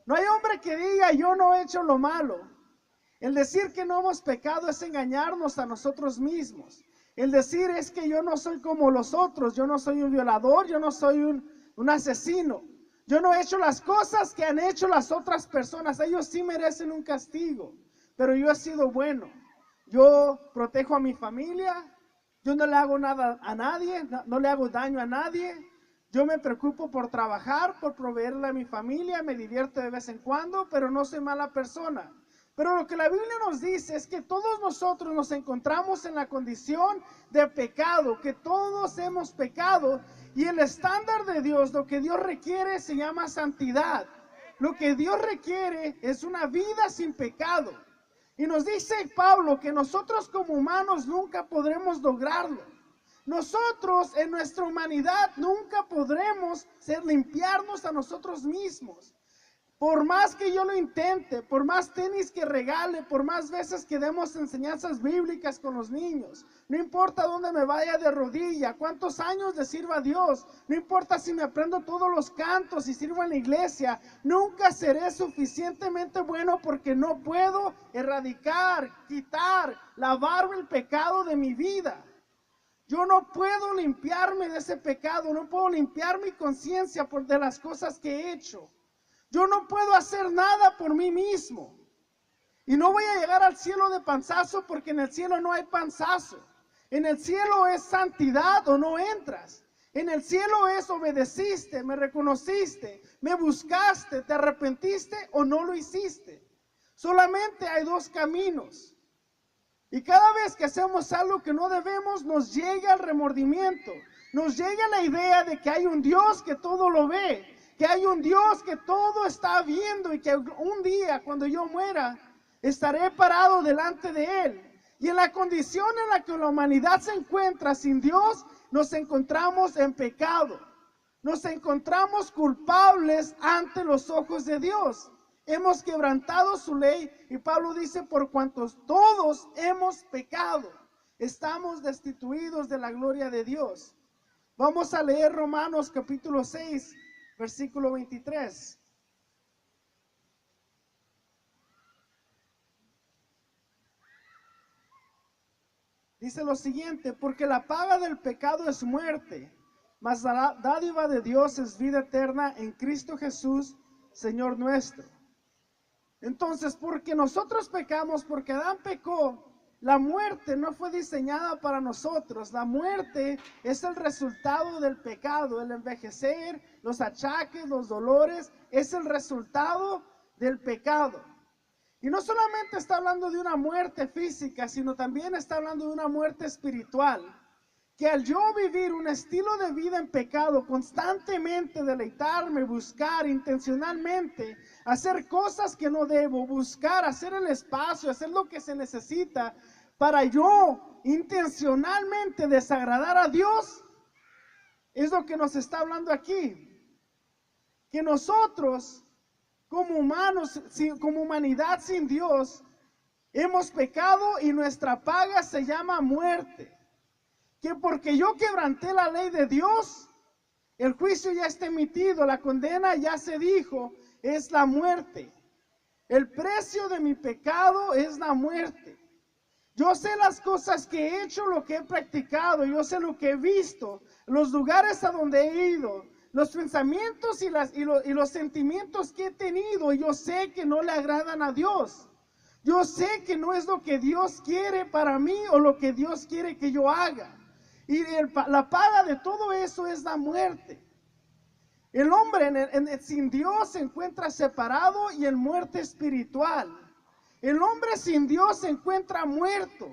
No hay hombre que diga, yo no he hecho lo malo. El decir que no hemos pecado es engañarnos a nosotros mismos. El decir es que yo no soy como los otros, yo no soy un violador, yo no soy un asesino. Yo no he hecho las cosas que han hecho las otras personas. Ellos sí merecen un castigo, pero yo he sido bueno. Yo protejo a mi familia, yo no le hago nada a nadie, no le hago daño a nadie. Yo me preocupo por trabajar, por proveerle a mi familia, me divierto de vez en cuando, pero no soy mala persona. Pero lo que la Biblia nos dice es que todos nosotros nos encontramos en la condición de pecado, que todos hemos pecado, y el estándar de Dios, lo que Dios requiere se llama santidad. Lo que Dios requiere es una vida sin pecado. Y nos dice Pablo que nosotros como humanos nunca podremos lograrlo. Nosotros en nuestra humanidad nunca podremos limpiarnos a nosotros mismos. Por más que yo lo intente, por más tenis que regale, por más veces que demos enseñanzas bíblicas con los niños, no importa dónde me vaya de rodilla, cuántos años le sirva a Dios, no importa si me aprendo todos los cantos y sirvo en la iglesia, nunca seré suficientemente bueno porque no puedo erradicar, quitar, lavar el pecado de mi vida. Yo no puedo limpiarme de ese pecado, no puedo limpiar mi conciencia de las cosas que he hecho. Yo no puedo hacer nada por mí mismo. Y no voy a llegar al cielo de panzazo porque en el cielo no hay panzazo. En el cielo es santidad o no entras. En el cielo es obedeciste, me reconociste, me buscaste, te arrepentiste o no lo hiciste. Solamente hay dos caminos. Y cada vez que hacemos algo que no debemos, nos llega el remordimiento. Nos llega la idea de que hay un Dios que todo lo ve. Que hay un Dios que todo está viendo y que un día cuando yo muera estaré parado delante de Él. Y en la condición en la que la humanidad se encuentra sin Dios, nos encontramos en pecado. Nos encontramos culpables ante los ojos de Dios. Hemos quebrantado su ley y Pablo dice, por cuantos todos hemos pecado, estamos destituidos de la gloria de Dios. Vamos a leer Romanos capítulo 6. Versículo 23. dice lo siguiente: porque la paga del pecado es muerte, mas la dádiva de Dios es vida eterna en Cristo Jesús, Señor nuestro. Entonces, porque nosotros pecamos, porque Adán pecó, la muerte no fue diseñada para nosotros. La muerte es el resultado del pecado. El envejecer, los achaques, los dolores, es el resultado del pecado. Y no solamente está hablando de una muerte física, sino también está hablando de una muerte espiritual. Que al yo vivir un estilo de vida en pecado, constantemente deleitarme, buscar intencionalmente, hacer cosas que no debo, buscar, hacer el espacio, hacer lo que se necesita para yo intencionalmente desagradar a Dios, es lo que nos está hablando aquí. Que nosotros, como humanos, como humanidad sin Dios, hemos pecado y nuestra paga se llama muerte. Que porque yo quebranté la ley de Dios, el juicio ya está emitido, la condena ya se dijo, es la muerte. El precio de mi pecado es la muerte. Yo sé las cosas que he hecho, lo que he practicado, yo sé lo que he visto, los lugares a donde he ido, los pensamientos y los sentimientos que he tenido, y yo sé que no le agradan a Dios. Yo sé que no es lo que Dios quiere para mí o lo que Dios quiere que yo haga. Y la paga de todo eso es la muerte. El hombre sin Dios se encuentra separado y en muerte espiritual. El hombre sin Dios se encuentra muerto.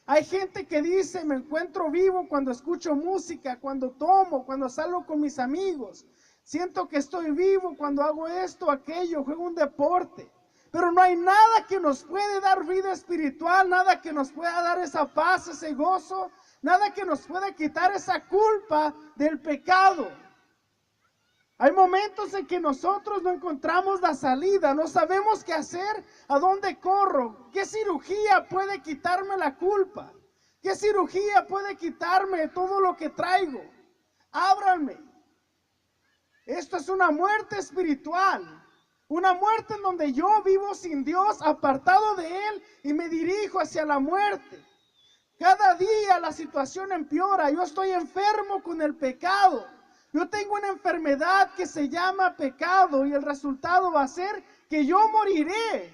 Hay gente que dice, me encuentro vivo cuando escucho música, cuando tomo, cuando salgo con mis amigos. Siento que estoy vivo cuando hago esto, aquello, juego un deporte. Pero no hay nada que nos puede dar vida espiritual, nada que nos pueda dar esa paz, ese gozo, nada que nos pueda quitar esa culpa del pecado. Hay momentos en que nosotros no encontramos la salida, no sabemos qué hacer, a dónde corro, qué cirugía puede quitarme la culpa, qué cirugía puede quitarme todo lo que traigo. Ábranme. Esto es una muerte espiritual, una muerte en donde yo vivo sin Dios, apartado de Él y me dirijo hacia la muerte. Cada día la situación empeora, yo estoy enfermo con el pecado. Yo tengo una enfermedad que se llama pecado y el resultado va a ser que yo moriré.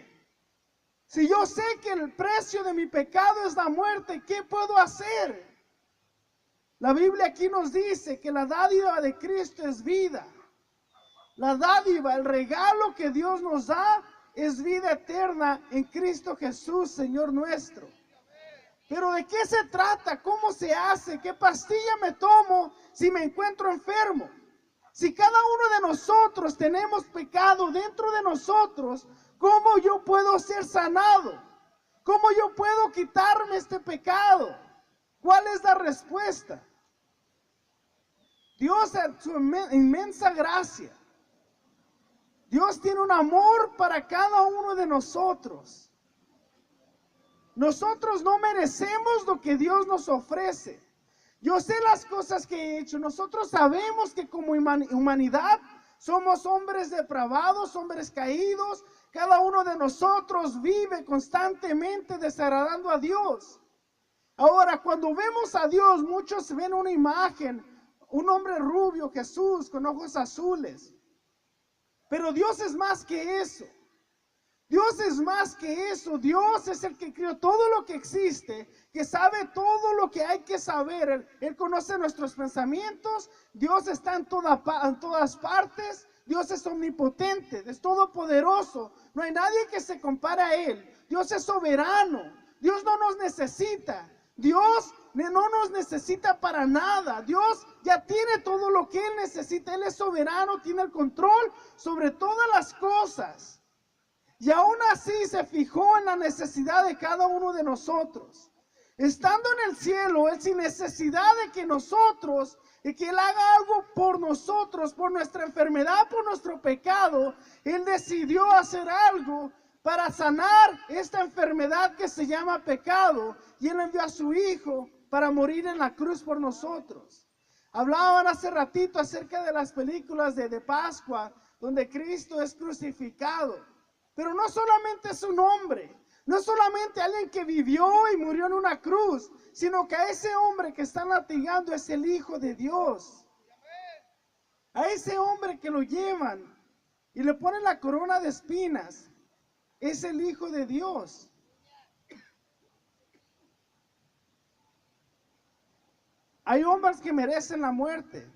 Si yo sé que el precio de mi pecado es la muerte, ¿qué puedo hacer? La Biblia aquí nos dice que la dádiva de Cristo es vida. La dádiva, el regalo que Dios nos da es vida eterna en Cristo Jesús, Señor nuestro. Pero ¿de qué se trata? ¿Cómo se hace? ¿Qué pastilla me tomo si me encuentro enfermo? Si cada uno de nosotros tenemos pecado dentro de nosotros, ¿cómo yo puedo ser sanado? ¿Cómo yo puedo quitarme este pecado? ¿Cuál es la respuesta? Dios en su inmensa gracia, Dios tiene un amor para cada uno de nosotros. Nosotros no merecemos lo que Dios nos ofrece. Yo sé las cosas que he hecho. Nosotros sabemos que como humanidad somos hombres depravados, hombres caídos. Cada uno de nosotros vive constantemente desagradando a Dios. Ahora, cuando vemos a Dios, muchos ven una imagen, un hombre rubio, Jesús, con ojos azules. Pero Dios es más que eso. Dios es más que eso. Dios es el que creó todo lo que existe, que sabe todo lo que hay que saber. Él conoce nuestros pensamientos. Dios está en todas partes. Dios es omnipotente, es todopoderoso. No hay nadie que se compare a Él. Dios es soberano. Dios no nos necesita. Dios no nos necesita para nada. Dios ya tiene todo lo que Él necesita. Él es soberano, tiene el control sobre todas las cosas. Y aún así se fijó en la necesidad de cada uno de nosotros. Estando en el cielo, Él sin necesidad de que nosotros, y que Él haga algo por nosotros, por nuestra enfermedad, por nuestro pecado, Él decidió hacer algo para sanar esta enfermedad que se llama pecado. Y Él envió a su Hijo para morir en la cruz por nosotros. Hablaban hace ratito acerca de las películas de Pascua, donde Cristo es crucificado. Pero no solamente es un hombre, No solamente alguien que vivió y murió en una cruz, sino que a ese hombre que están latigando es el Hijo de Dios. A ese hombre que lo llevan y le ponen la corona de espinas, es el Hijo de Dios. Hay hombres que merecen la muerte.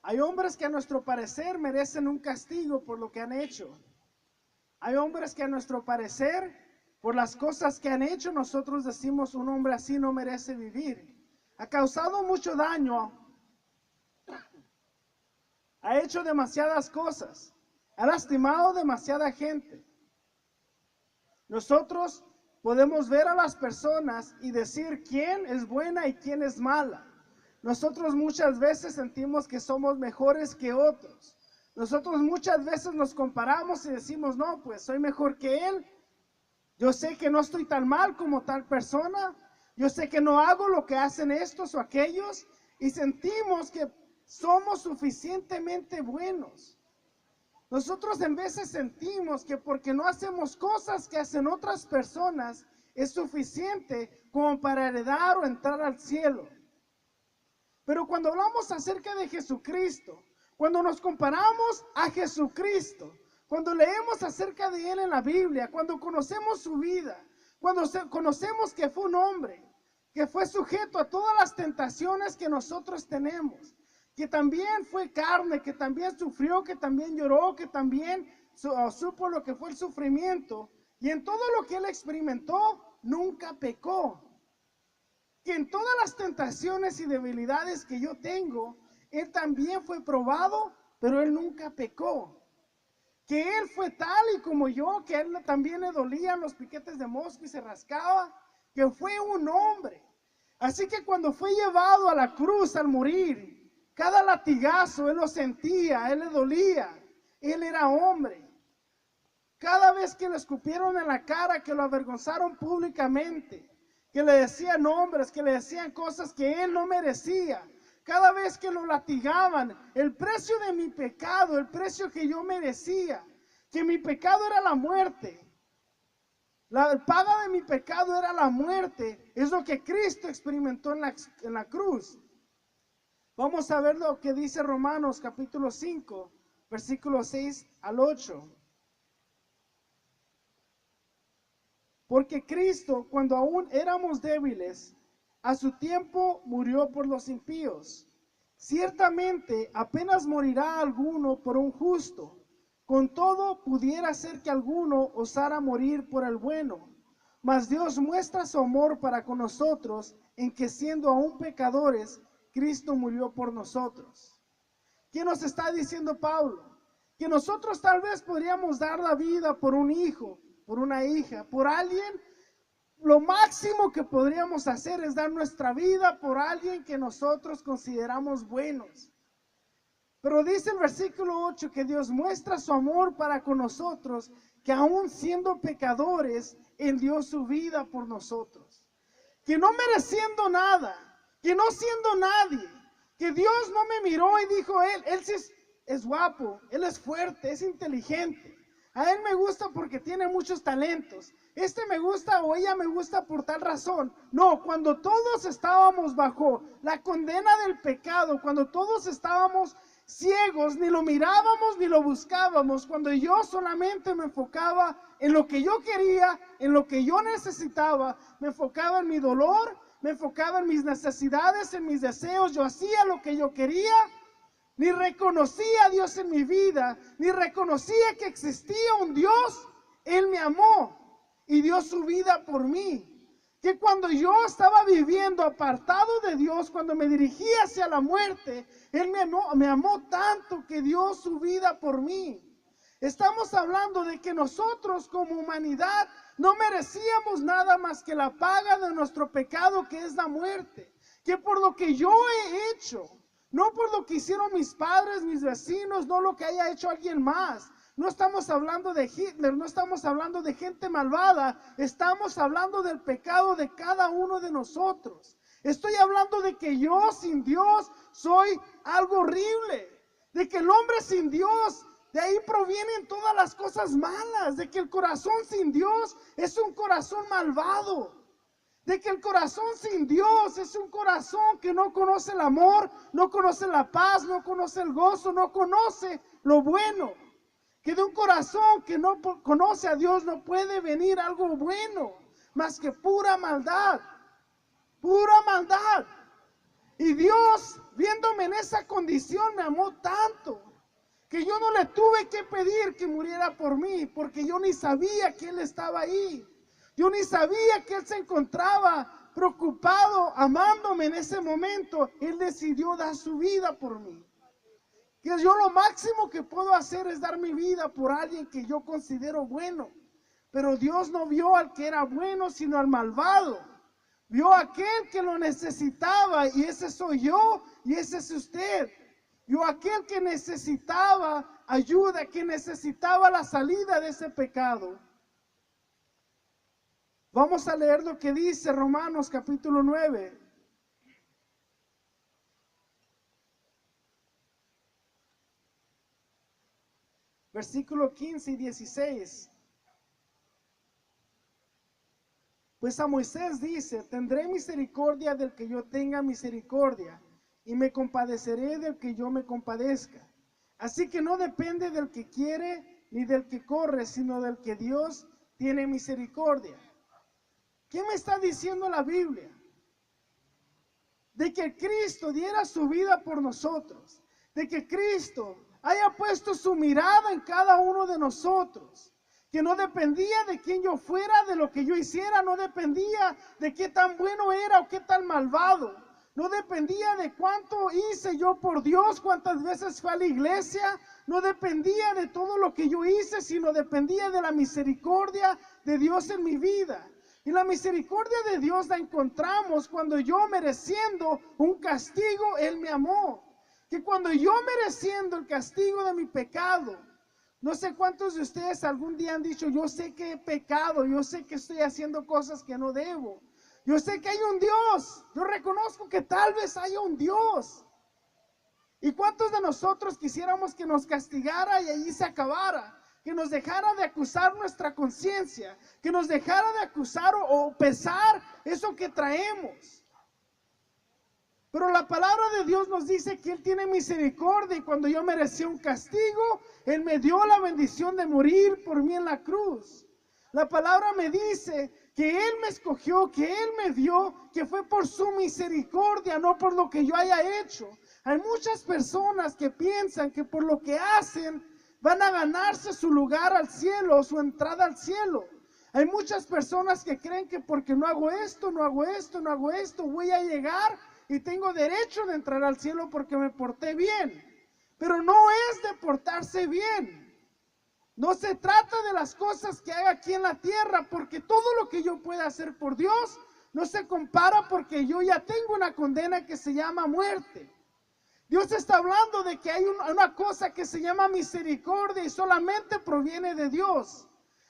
Hay hombres que a nuestro parecer merecen un castigo por lo que han hecho. Hay hombres que a nuestro parecer, por las cosas que han hecho, nosotros decimos un hombre así no merece vivir. Ha causado mucho daño. Ha hecho demasiadas cosas. Ha lastimado demasiada gente. Nosotros podemos ver a las personas y decir quién es buena y quién es mala. Nosotros muchas veces sentimos que somos mejores que otros. Nosotros muchas veces nos comparamos y decimos, no, pues soy mejor que él. Yo sé que no estoy tan mal como tal persona. Yo sé que no hago lo que hacen estos o aquellos. Y sentimos que somos suficientemente buenos. Nosotros en veces sentimos que porque no hacemos cosas que hacen otras personas, es suficiente como para heredar o entrar al cielo. Pero cuando hablamos acerca de Jesucristo, cuando nos comparamos a Jesucristo, cuando leemos acerca de Él en la Biblia, cuando conocemos su vida, cuando conocemos que fue un hombre, que fue sujeto a todas las tentaciones que nosotros tenemos, que también fue carne, que también sufrió, que también lloró, que también supo lo que fue el sufrimiento, y en todo lo que Él experimentó, nunca pecó. Que en todas las tentaciones y debilidades que yo tengo, Él también fue probado, pero Él nunca pecó. Que Él fue tal y como yo, que a Él también le dolían los piquetes de mosca y se rascaba, que fue un hombre. Así que cuando fue llevado a la cruz al morir, cada latigazo Él lo sentía, Él le dolía, Él era hombre. Cada vez que le escupieron en la cara, que lo avergonzaron públicamente, que le decían nombres, que le decían cosas que Él no merecía. Cada vez que lo latigaban, el precio de mi pecado, el precio que yo merecía, que mi pecado era la muerte. La paga de mi pecado era la muerte, es lo que Cristo experimentó en la cruz. Vamos a ver lo que dice Romanos capítulo 5, versículos 6 al 8. Porque Cristo, cuando aún éramos débiles, a su tiempo murió por los impíos. Ciertamente apenas morirá alguno por un justo. Con todo pudiera ser que alguno osara morir por el bueno. Mas Dios muestra su amor para con nosotros en que siendo aún pecadores, Cristo murió por nosotros. ¿Qué nos está diciendo Pablo? Que nosotros tal vez podríamos dar la vida por un hijo, por una hija, por alguien. Lo máximo que podríamos hacer es dar nuestra vida por alguien que nosotros consideramos buenos. Pero dice el versículo 8 que Dios muestra su amor para con nosotros, que aún siendo pecadores, Él dio su vida por nosotros. Que no mereciendo nada, que no siendo nadie, que Dios no me miró y dijo, Él sí es guapo, Él es fuerte, es inteligente. A Él me gusta porque tiene muchos talentos. Este me gusta o ella me gusta por tal razón. No, cuando todos estábamos bajo la condena del pecado, cuando todos estábamos ciegos, ni lo mirábamos ni lo buscábamos, cuando yo solamente me enfocaba en lo que yo quería, en lo que yo necesitaba, me enfocaba en mi dolor, me enfocaba en mis necesidades, en mis deseos, yo hacía lo que yo quería. Ni reconocía a Dios en mi vida, ni reconocía que existía un Dios. Él me amó y dio su vida por mí. Que cuando yo estaba viviendo apartado de Dios, cuando me dirigía hacia la muerte, Él me amó tanto que dio su vida por mí. Estamos hablando de que nosotros como humanidad no merecíamos nada más que la paga de nuestro pecado, que es la muerte. Que por lo que yo he hecho, no por lo que hicieron mis padres, mis vecinos, no lo que haya hecho alguien más. No estamos hablando de Hitler, no estamos hablando de gente malvada. Estamos hablando del pecado de cada uno de nosotros. Estoy hablando de que yo sin Dios soy algo horrible. De que el hombre sin Dios, de ahí provienen todas las cosas malas. De que el corazón sin Dios es un corazón malvado. De que el corazón sin Dios es un corazón que no conoce el amor, no conoce la paz, no conoce el gozo, no conoce lo bueno. Que de un corazón que no conoce a Dios no puede venir algo bueno, más que pura maldad. Pura maldad. Y Dios, viéndome en esa condición, me amó tanto que yo no le tuve que pedir que muriera por mí, porque yo ni sabía que Él estaba ahí. Yo ni sabía que Él se encontraba preocupado, amándome en ese momento. Él decidió dar su vida por mí. Que yo lo máximo que puedo hacer es dar mi vida por alguien que yo considero bueno. Pero Dios no vio al que era bueno, sino al malvado. Vio a aquel que lo necesitaba, y ese soy yo y ese es usted. Vio a aquel que necesitaba ayuda, que necesitaba la salida de ese pecado. Vamos a leer lo que dice Romanos capítulo 9. Versículo 15 y 16. Pues a Moisés dice: tendré misericordia del que yo tenga misericordia, y me compadeceré del que yo me compadezca. Así que no depende del que quiere ni del que corre, sino del que Dios tiene misericordia. ¿Qué me está diciendo la Biblia? De que Cristo diera su vida por nosotros, de que Cristo haya puesto su mirada en cada uno de nosotros, que no dependía de quién yo fuera, de lo que yo hiciera, no dependía de qué tan bueno era o qué tan malvado, no dependía de cuánto hice yo por Dios, cuántas veces fui a la iglesia, no dependía de todo lo que yo hice, sino dependía de la misericordia de Dios en mi vida. Y la misericordia de Dios la encontramos cuando yo, mereciendo un castigo, Él me amó. Que cuando yo, mereciendo el castigo de mi pecado, no sé cuántos de ustedes algún día han dicho: yo sé que he pecado, yo sé que estoy haciendo cosas que no debo, yo sé que hay un Dios, yo reconozco que tal vez haya un Dios. ¿Y cuántos de nosotros quisiéramos que nos castigara y allí se acabara? Que nos dejara de acusar nuestra conciencia, que nos dejara de acusar o pesar eso que traemos. Pero la palabra de Dios nos dice que Él tiene misericordia, y cuando yo merecía un castigo, Él me dio la bendición de morir por mí en la cruz. La palabra me dice que Él me escogió, que Él me dio, que fue por su misericordia, no por lo que yo haya hecho. Hay muchas personas que piensan que por lo que hacen van a ganarse su lugar al cielo, su entrada al cielo. Hay muchas personas que creen que porque no hago esto, no hago esto, no hago esto, voy a llegar y tengo derecho de entrar al cielo porque me porté bien. Pero no es de portarse bien. No se trata de las cosas que haga aquí en la tierra, porque todo lo que yo pueda hacer por Dios no se compara, porque yo ya tengo una condena que se llama muerte. Dios está hablando de que hay una cosa que se llama misericordia, y solamente proviene de Dios.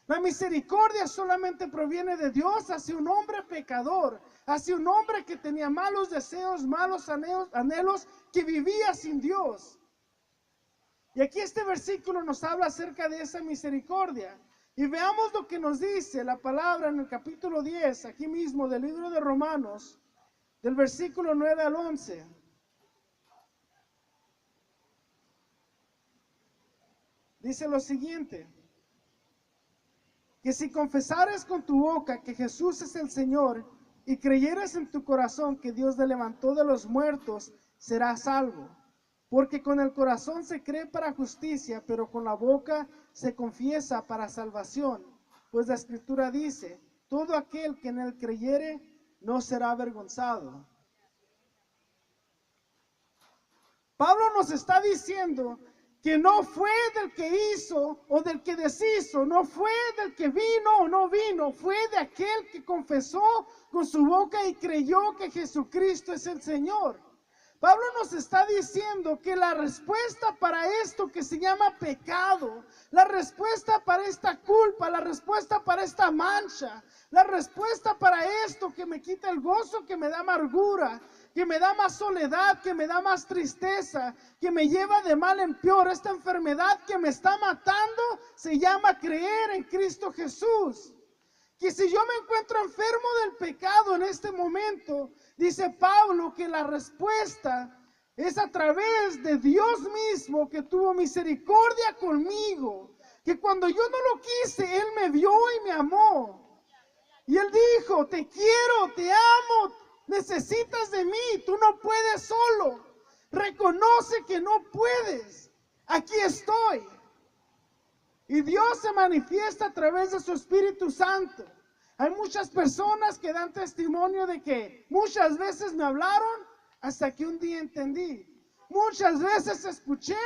La misericordia solamente proviene de Dios hacia un hombre pecador, hacia un hombre que tenía malos deseos, malos anhelos, que vivía sin Dios. Y aquí este versículo nos habla acerca de esa misericordia. Y veamos lo que nos dice la palabra en el capítulo 10, aquí mismo del libro de Romanos, del versículo 9 al 11. Dice lo siguiente: que si confesares con tu boca que Jesús es el Señor y creyeres en tu corazón que Dios le levantó de los muertos, serás salvo. Porque con el corazón se cree para justicia, pero con la boca se confiesa para salvación. Pues la Escritura dice: todo aquel que en él creyere no será avergonzado. Pablo nos está diciendo que no fue del que hizo o del que deshizo, no fue del que vino o no vino, fue de aquel que confesó con su boca y creyó que Jesucristo es el Señor. Pablo nos está diciendo que la respuesta para esto que se llama pecado, la respuesta para esta culpa, la respuesta para esta mancha, la respuesta para esto que me quita el gozo, que me da amargura, que me da más soledad, que me da más tristeza, que me lleva de mal en peor, esta enfermedad que me está matando, se llama creer en Cristo Jesús. Que si yo me encuentro enfermo del pecado en este momento, dice Pablo que la respuesta es a través de Dios mismo, que tuvo misericordia conmigo, que cuando yo no lo quise, Él me vio y me amó. Y Él dijo, te quiero, te amo, necesitas de mí, tú no puedes solo. Reconoce que no puedes, aquí estoy. Y Dios se manifiesta a través de su Espíritu Santo. Hay muchas personas que dan testimonio de que muchas veces me hablaron hasta que un día entendí. Muchas veces escuché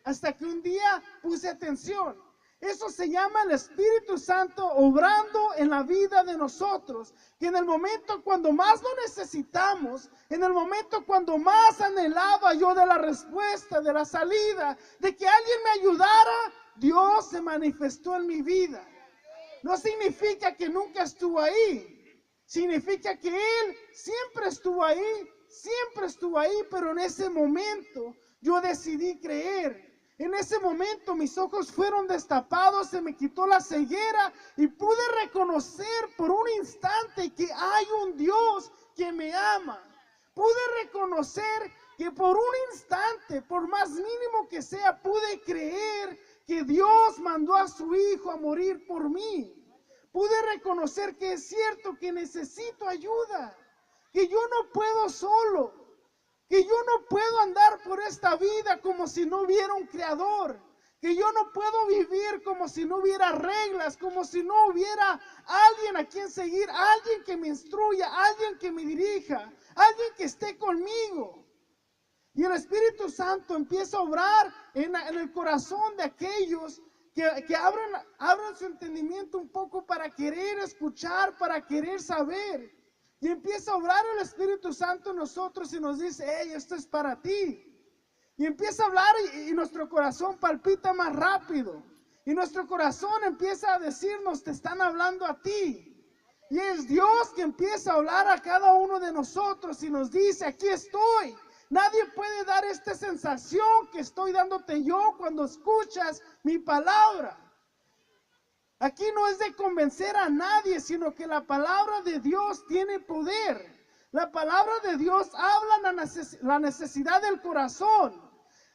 hasta que un día puse atención. Eso se llama el Espíritu Santo obrando en la vida de nosotros. Que en el momento cuando más lo necesitamos, en el momento cuando más anhelaba yo de la respuesta, de la salida, de que alguien me ayudara, Dios se manifestó en mi vida. No significa que nunca estuvo ahí. Significa que Él siempre estuvo ahí, pero en ese momento yo decidí creer. En ese momento mis ojos fueron destapados, se me quitó la ceguera y pude reconocer por un instante que hay un Dios que me ama. Pude reconocer que por un instante, por más mínimo que sea, pude creer que Dios mandó a su Hijo a morir por mí. Pude reconocer que es cierto que necesito ayuda, que yo no puedo solo, que yo no puedo andar por esta vida como si no hubiera un creador, que yo no puedo vivir como si no hubiera reglas, como si no hubiera alguien a quien seguir, alguien que me instruya, alguien que me dirija, alguien que esté conmigo. Y el Espíritu Santo empieza a obrar en el corazón de aquellos que abran su entendimiento un poco para querer escuchar, para querer saber. Y empieza a obrar el Espíritu Santo en nosotros y nos dice, hey, esto es para ti. Y empieza a hablar y nuestro corazón palpita más rápido. Y nuestro corazón empieza a decirnos, te están hablando a ti. Y es Dios que empieza a hablar a cada uno de nosotros y nos dice, aquí estoy. Nadie puede dar esta sensación que estoy dándote yo cuando escuchas mi palabra. Aquí no es de convencer a nadie, sino que la palabra de Dios tiene poder. La palabra de Dios habla la necesidad del corazón.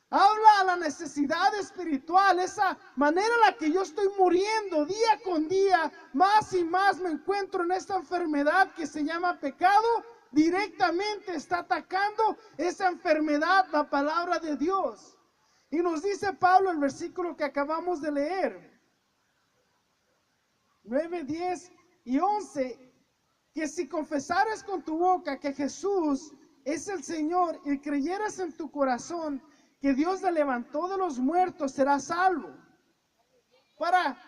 Habla a la necesidad espiritual, esa manera en la que yo estoy muriendo día con día, más y más me encuentro en esta enfermedad que se llama pecado. Directamente está atacando esa enfermedad la palabra de Dios. Y nos dice Pablo el versículo que acabamos de leer, 9, 10 y 11, que si confesares con tu boca que Jesús es el Señor y creyeras en tu corazón que Dios le levantó de los muertos, serás salvo. Para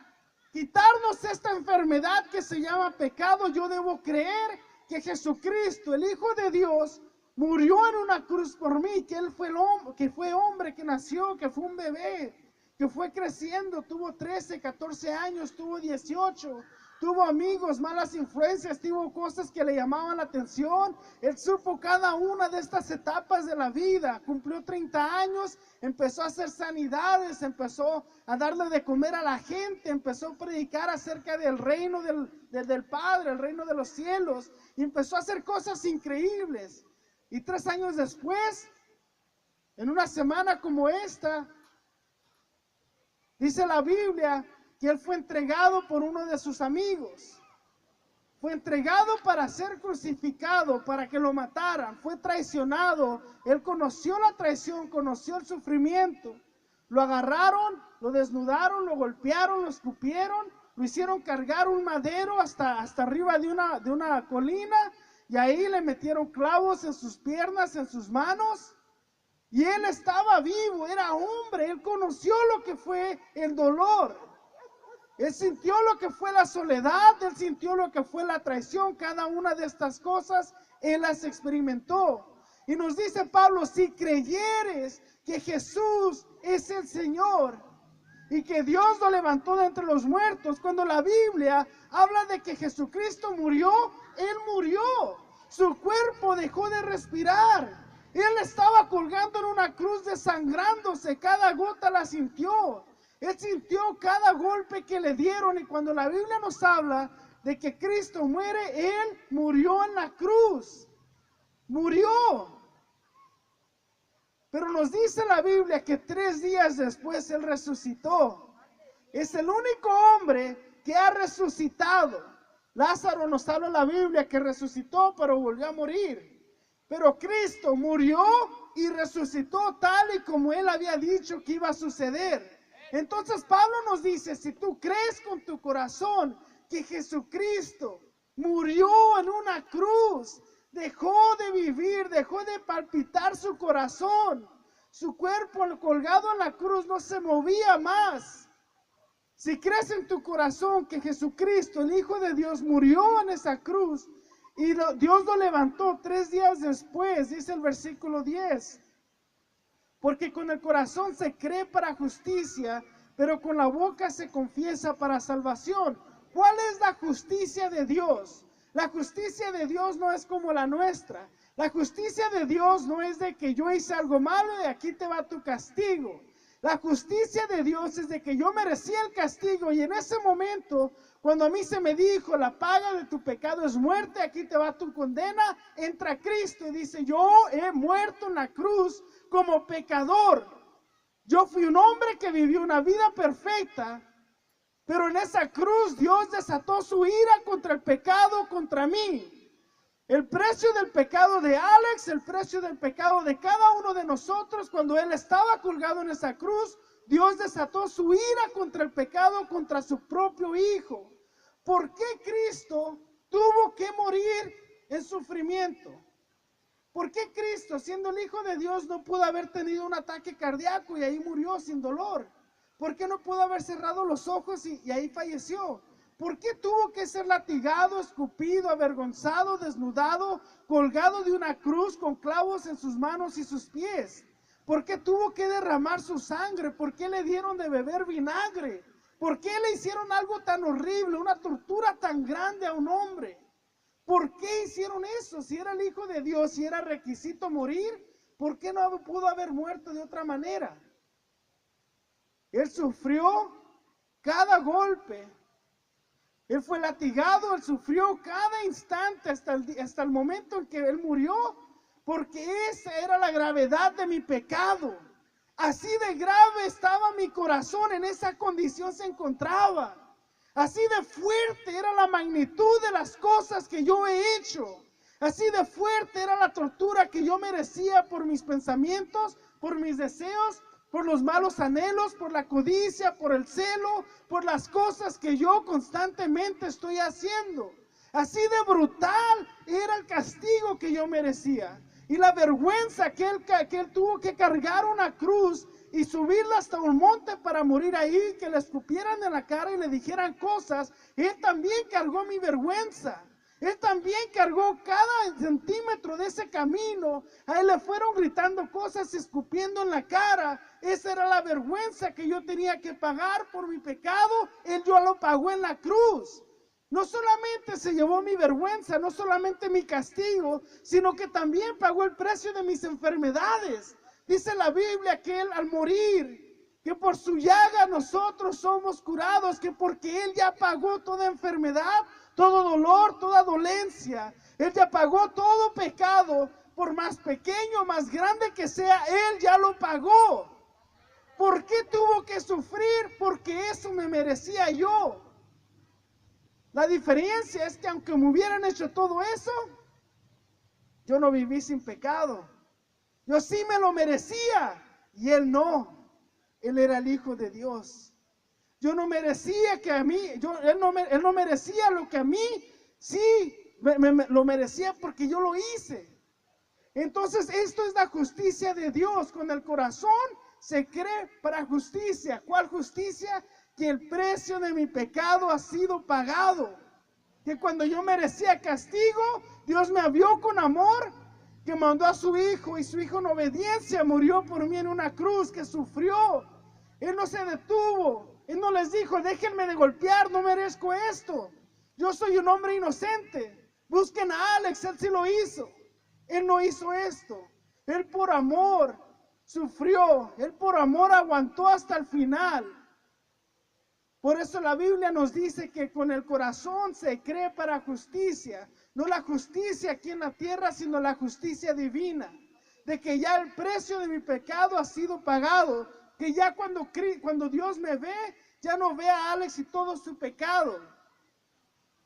quitarnos esta enfermedad que se llama pecado, yo debo creer que Jesucristo, el Hijo de Dios, murió en una cruz por mí, que Él fue hombre, que nació, que fue un bebé, que fue creciendo, tuvo 13, 14 años, tuvo 18, tuvo amigos, malas influencias, tuvo cosas que le llamaban la atención. Él supo cada una de estas etapas de la vida. Cumplió 30 años, empezó a hacer sanidades, empezó a darle de comer a la gente, empezó a predicar acerca del reino del Padre, el reino de los cielos, y empezó a hacer cosas increíbles. Y 3 años después, en una semana como esta, dice la Biblia que Él fue entregado por uno de sus amigos. Fue entregado para ser crucificado, para que lo mataran. Fue traicionado. Él conoció la traición, conoció el sufrimiento. Lo agarraron, lo desnudaron, lo golpearon, lo escupieron, lo hicieron cargar un madero hasta arriba de una colina, y ahí le metieron clavos en sus piernas, en sus manos. Y Él estaba vivo, era hombre, Él conoció lo que fue el dolor. Él sintió lo que fue la soledad, Él sintió lo que fue la traición. Cada una de estas cosas Él las experimentó. Y nos dice Pablo, si creyeres que Jesús es el Señor y que Dios lo levantó de entre los muertos, cuando la Biblia habla de que Jesucristo murió, Él murió. Su cuerpo dejó de respirar. Él estaba colgando en una cruz desangrándose, cada gota la sintió. Él sintió cada golpe que le dieron, y cuando la Biblia nos habla de que Cristo muere, Él murió en la cruz. Murió. Pero nos dice la Biblia que 3 días después Él resucitó. Es el único hombre que ha resucitado. Lázaro nos habla en la Biblia que resucitó, pero volvió a morir. Pero Cristo murió y resucitó tal y como Él había dicho que iba a suceder. Entonces Pablo nos dice, si tú crees con tu corazón que Jesucristo murió en una cruz, dejó de vivir, dejó de palpitar su corazón, su cuerpo colgado en la cruz no se movía más. Si crees en tu corazón que Jesucristo, el Hijo de Dios, murió en esa cruz y Dios lo levantó 3 días después, dice el versículo 10, porque con el corazón se cree para justicia, pero con la boca se confiesa para salvación. ¿Cuál es la justicia de Dios? La justicia de Dios no es como la nuestra. La justicia de Dios no es de que yo hice algo malo y aquí te va tu castigo. La justicia de Dios es de que yo merecía el castigo, y en ese momento, cuando a mí se me dijo, la paga de tu pecado es muerte, aquí te va tu condena, entra Cristo y dice, yo he muerto en la cruz como pecador. Yo fui un hombre que vivió una vida perfecta, pero en esa cruz Dios desató su ira contra el pecado, contra mí. El precio del pecado de Alex, el precio del pecado de cada uno de nosotros, cuando él estaba colgado en esa cruz, Dios desató su ira contra el pecado, contra su propio Hijo. ¿Por qué Cristo tuvo que morir en sufrimiento? ¿Por qué Cristo, siendo el Hijo de Dios, no pudo haber tenido un ataque cardíaco y ahí murió sin dolor? ¿Por qué no pudo haber cerrado los ojos y ahí falleció? ¿Por qué tuvo que ser latigado, escupido, avergonzado, desnudado, colgado de una cruz con clavos en sus manos y sus pies? ¿Por qué tuvo que derramar su sangre? ¿Por qué le dieron de beber vinagre? ¿Por qué le hicieron algo tan horrible, una tortura tan grande a un hombre? ¿Por qué hicieron eso? Si era el Hijo de Dios, si era requisito morir, ¿por qué no pudo haber muerto de otra manera? Él sufrió cada golpe. Él fue latigado, Él sufrió cada instante hasta el momento en que Él murió, porque esa era la gravedad de mi pecado. Así de grave estaba mi corazón, en esa condición se encontraba. Así de fuerte era la magnitud de las cosas que yo he hecho. Así de fuerte era la tortura que yo merecía por mis pensamientos, por mis deseos, por los malos anhelos, por la codicia, por el celo, por las cosas que yo constantemente estoy haciendo. Así de brutal era el castigo que yo merecía. Y la vergüenza que él tuvo que cargar una cruz y subirla hasta un monte para morir ahí, que le escupieran en la cara y le dijeran cosas. Él también cargó mi vergüenza. Él también cargó cada centímetro de ese camino. A él le fueron gritando cosas, escupiendo en la cara. Esa era la vergüenza que yo tenía que pagar por mi pecado. Él ya lo pagó en la cruz. No solamente se llevó mi vergüenza, no solamente mi castigo, sino que también pagó el precio de mis enfermedades. Dice la Biblia que Él al morir, que por su llaga nosotros somos curados, que porque Él ya pagó toda enfermedad, todo dolor, toda dolencia. Él ya pagó todo pecado, por más pequeño, más grande que sea, Él ya lo pagó. ¿Por qué tuvo que sufrir? Porque eso me merecía yo. La diferencia es que aunque me hubieran hecho todo eso, yo no viví sin pecado. Yo sí me lo merecía y Él no. Él era el Hijo de Dios. Yo no merecía que a mí, él no merecía lo que a mí sí lo merecía porque yo lo hice. Entonces esto es la justicia de Dios. Con el corazón se cree para justicia. ¿Cuál justicia? Que el precio de mi pecado ha sido pagado. Que cuando yo merecía castigo, Dios me vio con amor que mandó a su hijo y su hijo en obediencia murió por mí en una cruz, que sufrió. Él no se detuvo, Él no les dijo, déjenme de golpear, no merezco esto. Yo soy un hombre inocente. Busquen a Alex, él sí lo hizo. Él no hizo esto. Él por amor sufrió, Él por amor aguantó hasta el final. Por eso la Biblia nos dice que con el corazón se cree para justicia. No la justicia aquí en la tierra, sino la justicia divina. De que ya el precio de mi pecado ha sido pagado. Que ya cuando Dios me ve, ya no ve a Alex y todo su pecado,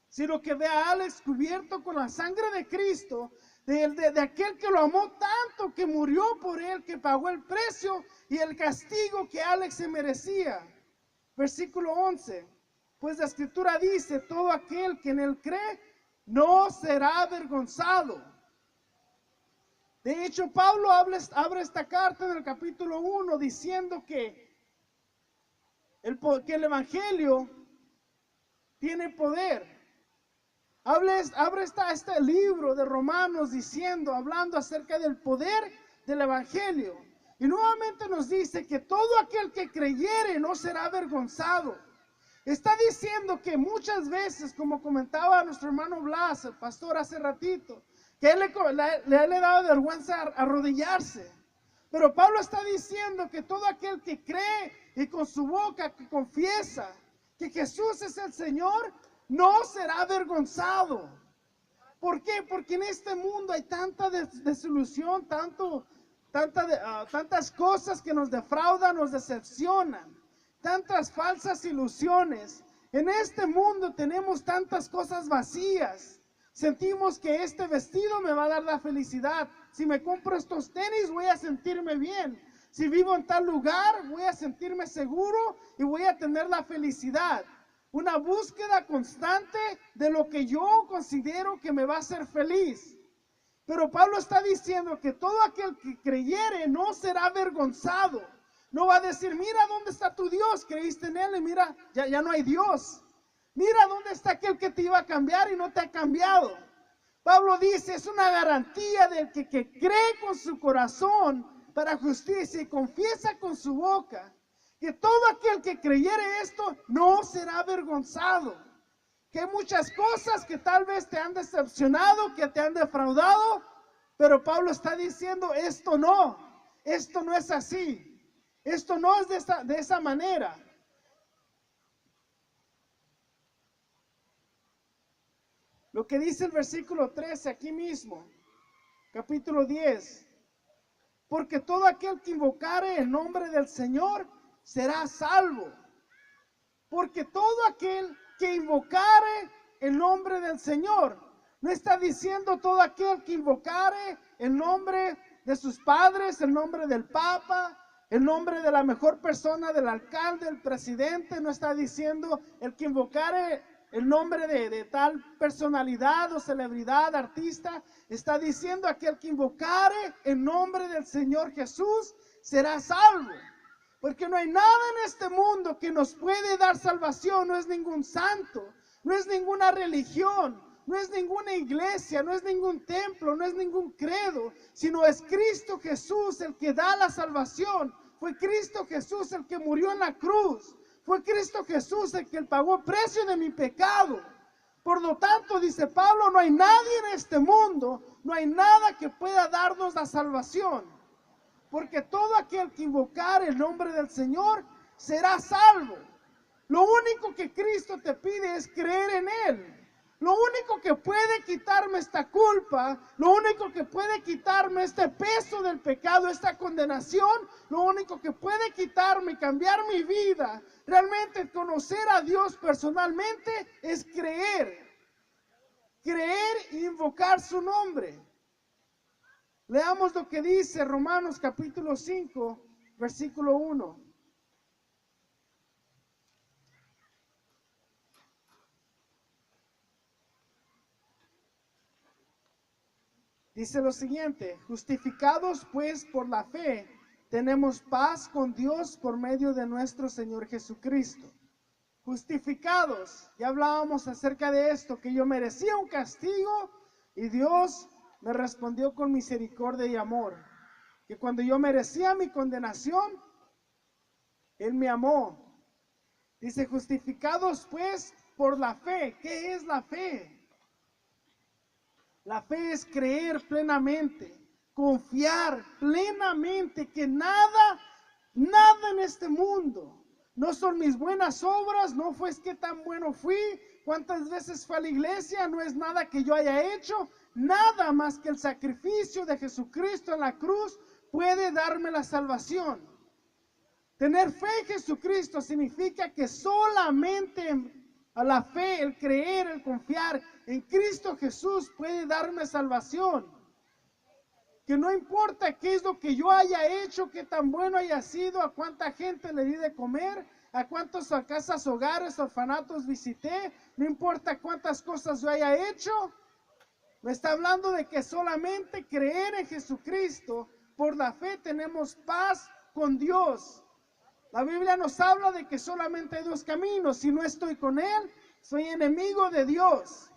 sino que ve a Alex cubierto con la sangre de Cristo, de aquel que lo amó tanto, que murió por él, que pagó el precio y el castigo que Alex se merecía. Versículo 11, pues la escritura dice, todo aquel que en él cree no será avergonzado. De hecho, Pablo abre esta carta en el capítulo 1 diciendo que el evangelio tiene poder. Abre este libro de Romanos hablando acerca del poder del evangelio. Y nuevamente nos dice que todo aquel que creyere no será avergonzado. Está diciendo que muchas veces, como comentaba nuestro hermano Blas, el pastor hace ratito, que él le daba vergüenza arrodillarse. Pero Pablo está diciendo que todo aquel que cree y con su boca que confiesa que Jesús es el Señor, no será avergonzado. ¿Por qué? Porque en este mundo hay tanta desilusión, tantas cosas que nos defraudan, nos decepcionan, tantas falsas ilusiones. En este mundo tenemos tantas cosas vacías. Sentimos que este vestido me va a dar la felicidad. Si me compro estos tenis voy a sentirme bien. Si vivo en tal lugar voy a sentirme seguro y voy a tener la felicidad. Una búsqueda constante de lo que yo considero que me va a hacer feliz. Pero Pablo está diciendo que todo aquel que creyere no será avergonzado. No va a decir, mira dónde está tu Dios, creíste en él y mira, ya no hay Dios. Mira dónde está aquel que te iba a cambiar y no te ha cambiado. Pablo dice, es una garantía del que cree con su corazón para justicia y confiesa con su boca, que todo aquel que creyere esto no será avergonzado. Que hay muchas cosas que tal vez te han decepcionado, que te han defraudado, pero Pablo está diciendo, esto no es así, esto no es de esa manera. Lo que dice el versículo 13 aquí mismo, capítulo 10, porque todo aquel que invocare el nombre del Señor será salvo. Porque todo aquel que invocare el nombre del Señor, no está diciendo todo aquel que invocare el nombre de sus padres, el nombre del Papa, el nombre de la mejor persona, del alcalde, el presidente. No está diciendo el que invocare el nombre de tal personalidad o celebridad, artista. Está diciendo aquel que invocare el nombre del Señor Jesús será salvo. Porque no hay nada en este mundo que nos puede dar salvación. No es ningún santo, no es ninguna religión, no es ninguna iglesia, no es ningún templo, no es ningún credo, sino es Cristo Jesús el que da la salvación. Fue Cristo Jesús el que murió en la cruz. Fue Cristo Jesús el que pagó precio de mi pecado. Por lo tanto, dice Pablo, no hay nadie en este mundo, no hay nada que pueda darnos la salvación. Porque todo aquel que invocar el nombre del Señor será salvo. Lo único que Cristo te pide es creer en Él. Lo único que puede quitarme esta culpa, lo único que puede quitarme este peso del pecado, esta condenación, lo único que puede quitarme y cambiar mi vida, realmente conocer a Dios personalmente, es creer. Creer e invocar su nombre. Leamos lo que dice Romanos capítulo 5, versículo 1. Dice lo siguiente: justificados pues por la fe, tenemos paz con Dios por medio de nuestro Señor Jesucristo. Justificados, ya hablábamos acerca de esto, que yo merecía un castigo y Dios me respondió con misericordia y amor, que cuando yo merecía mi condenación, Él me amó. Dice, justificados pues por la fe. ¿Qué es la fe? La fe es creer plenamente, confiar plenamente que nada en este mundo, no son mis buenas obras, no fue que tan bueno fui, cuántas veces fue a la iglesia, no es nada que yo haya hecho, nada más que el sacrificio de Jesucristo en la cruz puede darme la salvación. Tener fe en Jesucristo significa que solamente a la fe, el creer, el confiar en Cristo Jesús puede darme salvación. Que no importa qué es lo que yo haya hecho, qué tan bueno haya sido, a cuánta gente le di de comer, a cuántas casas, hogares, orfanatos visité, no importa cuántas cosas yo haya hecho, me está hablando de que solamente creer en Jesucristo, por la fe tenemos paz con Dios. La Biblia nos habla de que solamente hay dos caminos. Si no estoy con Él, soy enemigo de Dios.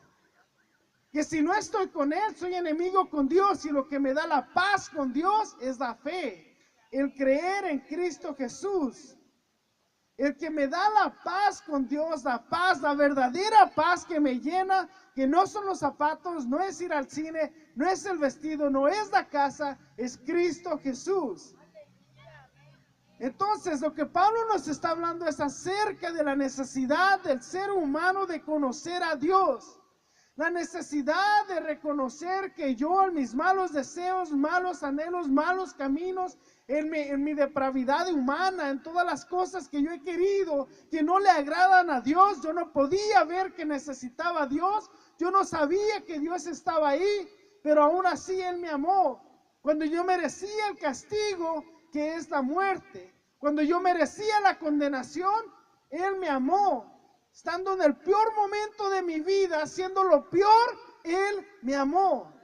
Que si no estoy con Él, soy enemigo con Dios. Y lo que me da la paz con Dios es la fe. El creer en Cristo Jesús. El que me da la paz con Dios, la paz, la verdadera paz que me llena, que no son los zapatos, no es ir al cine, no es el vestido, no es la casa, es Cristo Jesús. Entonces, lo que Pablo nos está hablando es acerca de la necesidad del ser humano de conocer a Dios. La necesidad de reconocer que yo en mis malos deseos, malos anhelos, malos caminos, en mi depravidad humana, en todas las cosas que yo he querido, que no le agradan a Dios, yo no podía ver que necesitaba a Dios, yo no sabía que Dios estaba ahí, pero aún así Él me amó. Cuando yo merecía el castigo, que es la muerte, cuando yo merecía la condenación, Él me amó. Estando en el peor momento de mi vida, haciendo lo peor, Él me amó.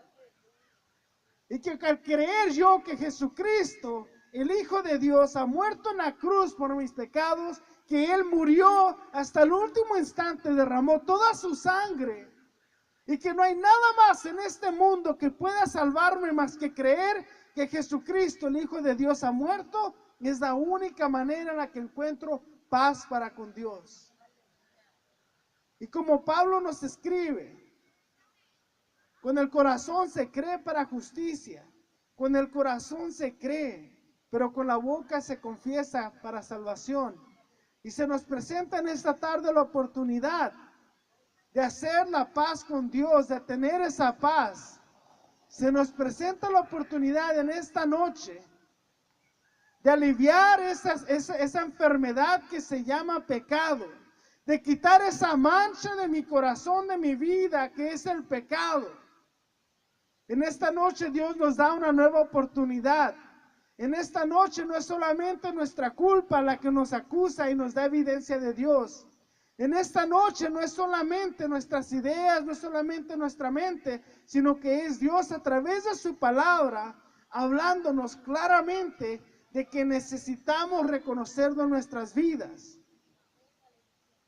Y que al creer yo que Jesucristo, el Hijo de Dios, ha muerto en la cruz por mis pecados, que Él murió hasta el último instante, derramó toda su sangre, y que no hay nada más en este mundo que pueda salvarme más que creer que Jesucristo, el Hijo de Dios, ha muerto, es la única manera en la que encuentro paz para con Dios. Y como Pablo nos escribe, con el corazón se cree para justicia, con el corazón se cree, pero con la boca se confiesa para salvación. Y se nos presenta en esta tarde la oportunidad de hacer la paz con Dios, de tener esa paz. Se nos presenta la oportunidad en esta noche de aliviar esa enfermedad que se llama pecado, de quitar esa mancha de mi corazón, de mi vida, que es el pecado. En esta noche Dios nos da una nueva oportunidad. En esta noche no es solamente nuestra culpa la que nos acusa y nos da evidencia de Dios. En esta noche no es solamente nuestras ideas, no es solamente nuestra mente, sino que es Dios a través de su palabra hablándonos claramente de que necesitamos reconocerlo en nuestras vidas.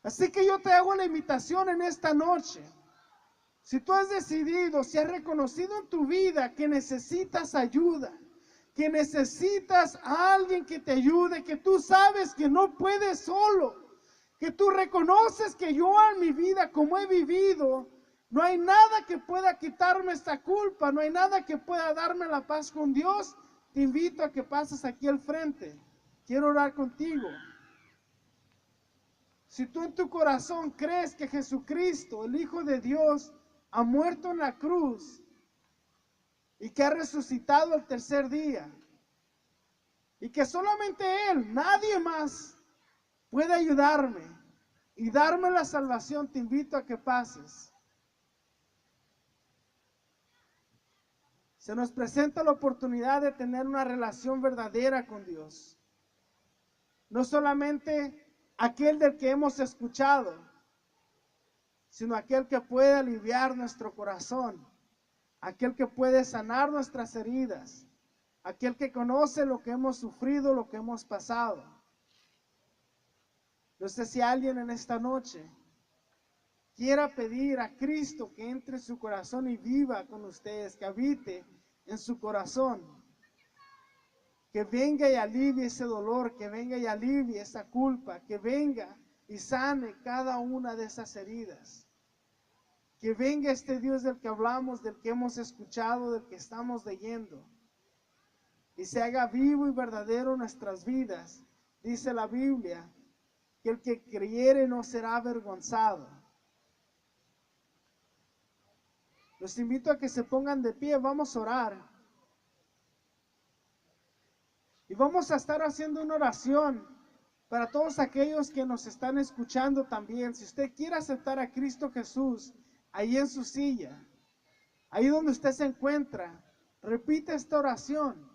Así que yo te hago la invitación en esta noche. Si tú has decidido, si has reconocido en tu vida que necesitas ayuda, que necesitas a alguien que te ayude, que tú sabes que no puedes solo, que tú reconoces que yo en mi vida, como he vivido, no hay nada que pueda quitarme esta culpa, no hay nada que pueda darme la paz con Dios, te invito a que pases aquí al frente. Quiero orar contigo. Si tú en tu corazón crees que Jesucristo, el Hijo de Dios, ha muerto en la cruz y que ha resucitado el tercer día, y que solamente Él, nadie más, puede ayudarme y darme la salvación, te invito a que pases. Se nos presenta la oportunidad de tener una relación verdadera con Dios. No solamente aquel del que hemos escuchado, sino aquel que puede aliviar nuestro corazón, aquel que puede sanar nuestras heridas, aquel que conoce lo que hemos sufrido, lo que hemos pasado. No sé si alguien en esta noche quiera pedir a Cristo que entre en su corazón y viva con ustedes, que habite en su corazón, que venga y alivie ese dolor, que venga y alivie esa culpa, que venga y sane cada una de esas heridas. Que venga este Dios del que hablamos, del que hemos escuchado, del que estamos leyendo, y se haga vivo y verdadero en nuestras vidas. Dice la Biblia que el que creyere no será avergonzado. Los invito a que se pongan de pie, vamos a orar. Y vamos a estar haciendo una oración para todos aquellos que nos están escuchando también. Si usted quiere aceptar a Cristo Jesús, ahí en su silla, ahí donde usted se encuentra, repite esta oración.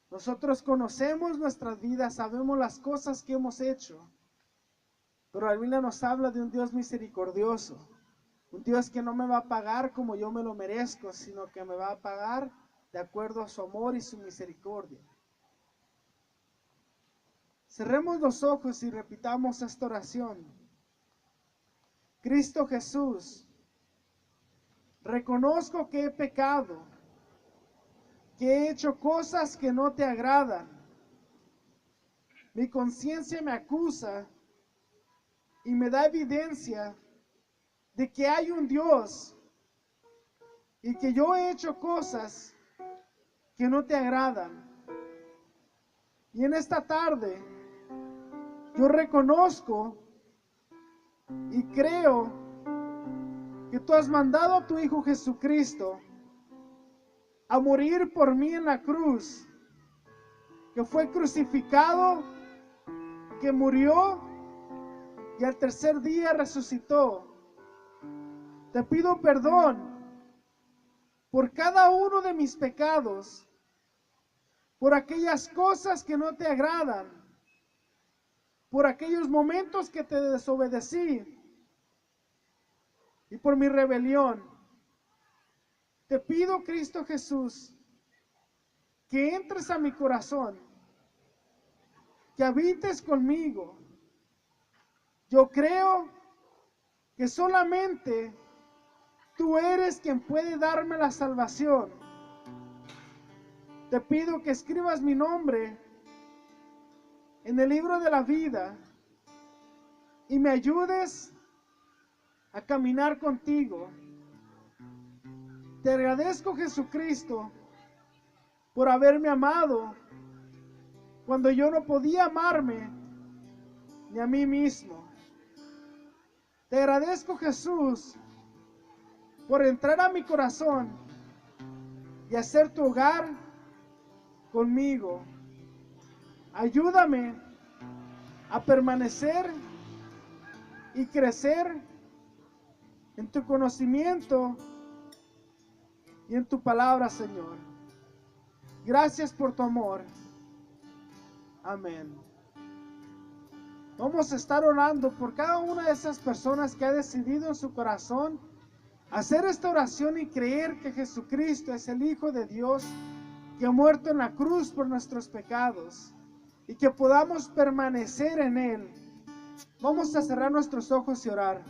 Nosotros conocemos nuestras vidas, sabemos las cosas que hemos hecho, pero la Biblia nos habla de un Dios misericordioso, un Dios que no me va a pagar como yo me lo merezco, sino que me va a pagar de acuerdo a su amor y su misericordia. Cerremos los ojos y repitamos esta oración. Cristo Jesús, reconozco que he pecado, que he hecho cosas que no te agradan. Mi conciencia me acusa y me da evidencia de que hay un Dios y que yo he hecho cosas que no te agradan. Y en esta tarde yo reconozco y creo que tú has mandado a tu Hijo Jesucristo a morir por mí en la cruz, que fue crucificado, que murió y al tercer día resucitó. Te pido perdón por cada uno de mis pecados, por aquellas cosas que no te agradan, por aquellos momentos que te desobedecí y por mi rebelión. Te pido, Cristo Jesús, que entres a mi corazón, que habites conmigo. Yo creo que solamente tú eres quien puede darme la salvación. Te pido que escribas mi nombre en el libro de la vida y me ayudes a caminar contigo. Te agradezco, Jesucristo, por haberme amado cuando yo no podía amarme ni a mí mismo. Te agradezco, Jesús, por entrar a mi corazón y hacer tu hogar conmigo. Ayúdame a permanecer y crecer en tu conocimiento y en tu palabra, Señor. Gracias por tu amor. Amén. Vamos a estar orando por cada una de esas personas que ha decidido en su corazón hacer esta oración y creer que Jesucristo es el Hijo de Dios que ha muerto en la cruz por nuestros pecados y que podamos permanecer en Él. Vamos a cerrar nuestros ojos y orar.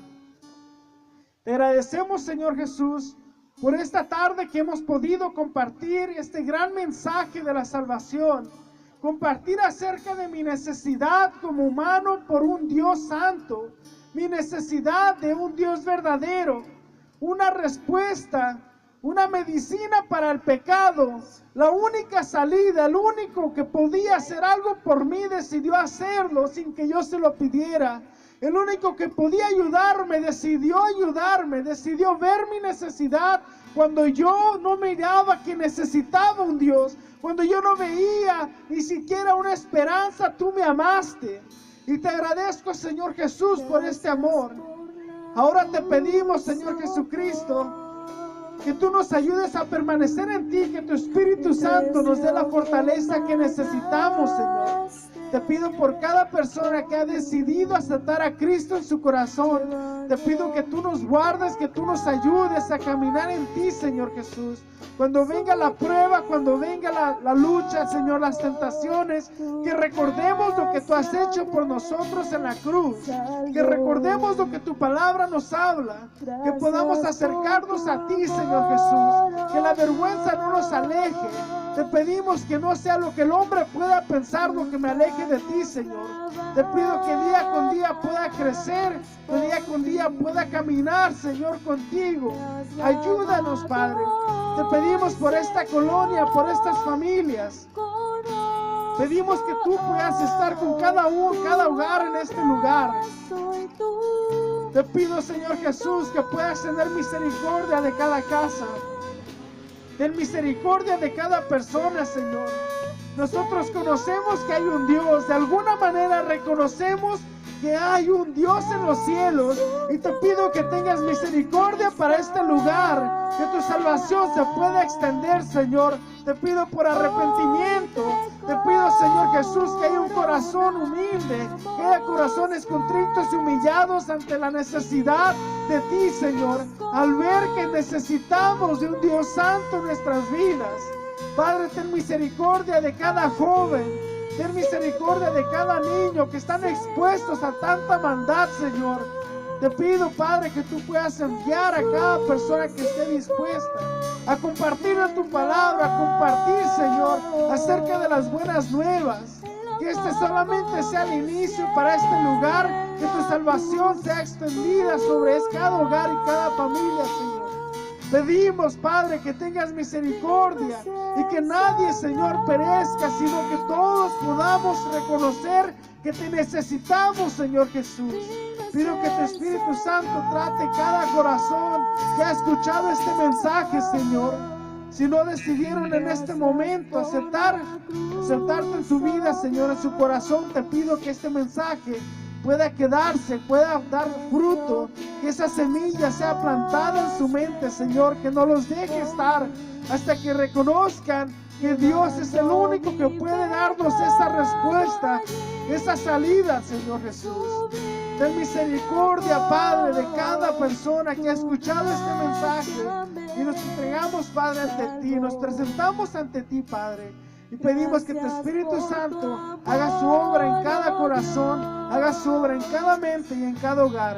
Te agradecemos, Señor Jesús, por esta tarde que hemos podido compartir este gran mensaje de la salvación, compartir acerca de mi necesidad como humano por un Dios santo, mi necesidad de un Dios verdadero, una respuesta, una medicina para el pecado, la única salida, el único que podía hacer algo por mí decidió hacerlo sin que yo se lo pidiera. El único que podía ayudarme, decidió ver mi necesidad cuando yo no miraba que necesitaba un Dios, cuando yo no veía ni siquiera una esperanza, tú me amaste. Y te agradezco, Señor Jesús, por este amor. Ahora te pedimos, Señor Jesucristo, que tú nos ayudes a permanecer en ti, que tu Espíritu Santo nos dé la fortaleza que necesitamos, Señor. Te pido por cada persona que ha decidido aceptar a Cristo en su corazón. Te pido que tú nos guardes, que tú nos ayudes a caminar en ti, Señor Jesús. Cuando venga la prueba, cuando venga la lucha, Señor, las tentaciones, que recordemos lo que tú has hecho por nosotros en la cruz. Que recordemos lo que tu palabra nos habla. Que podamos acercarnos a ti, Señor Jesús. Que la vergüenza no nos aleje. Te pedimos que no sea lo que el hombre pueda pensar, lo que me aleje de ti, Señor. Te pido que día con día pueda crecer, que día con día pueda caminar, Señor, contigo. Ayúdanos, Padre. Te pedimos por esta colonia, por estas familias. Pedimos que tú puedas estar con cada hogar en este lugar. Te pido, Señor Jesús, que puedas tener misericordia de cada casa. Ten misericordia de cada persona, Señor. Nosotros conocemos que hay un Dios. De alguna manera reconocemos que hay un Dios en los cielos. Y te pido que tengas misericordia para este lugar. Que tu salvación se pueda extender, Señor. Te pido por arrepentimiento. Te pido, Señor Jesús, que haya un corazón humilde. Que haya corazones contritos y humillados ante la necesidad de ti, Señor. Al ver que necesitamos de un Dios santo en nuestras vidas. Padre, ten misericordia de cada joven. Ten misericordia de cada niño que están expuestos a tanta maldad, Señor. Te pido, Padre, que tú puedas enviar a cada persona que esté dispuesta a compartir en tu palabra, a compartir, Señor, acerca de las buenas nuevas. Que este solamente sea el inicio para este lugar, que tu salvación sea extendida sobre cada hogar y cada familia, Señor. Pedimos, Padre, que tengas misericordia y que nadie, Señor, perezca, sino que todos podamos reconocer que te necesitamos, Señor Jesús. Pido que tu Espíritu Santo trate cada corazón que ha escuchado este mensaje, Señor. Si no decidieron en este momento aceptarte en su vida, Señor, en su corazón, te pido que este mensaje pueda quedarse, pueda dar fruto, que esa semilla sea plantada en su mente, Señor, que no los deje estar hasta que reconozcan que Dios es el único que puede darnos esa respuesta, esa salida, Señor Jesús. Ten misericordia, Padre, de cada persona que ha escuchado este mensaje y nos entregamos, Padre, ante ti, nos presentamos ante ti, Padre. Y pedimos que tu Espíritu Santo haga su obra en cada corazón, haga su obra en cada mente y en cada hogar.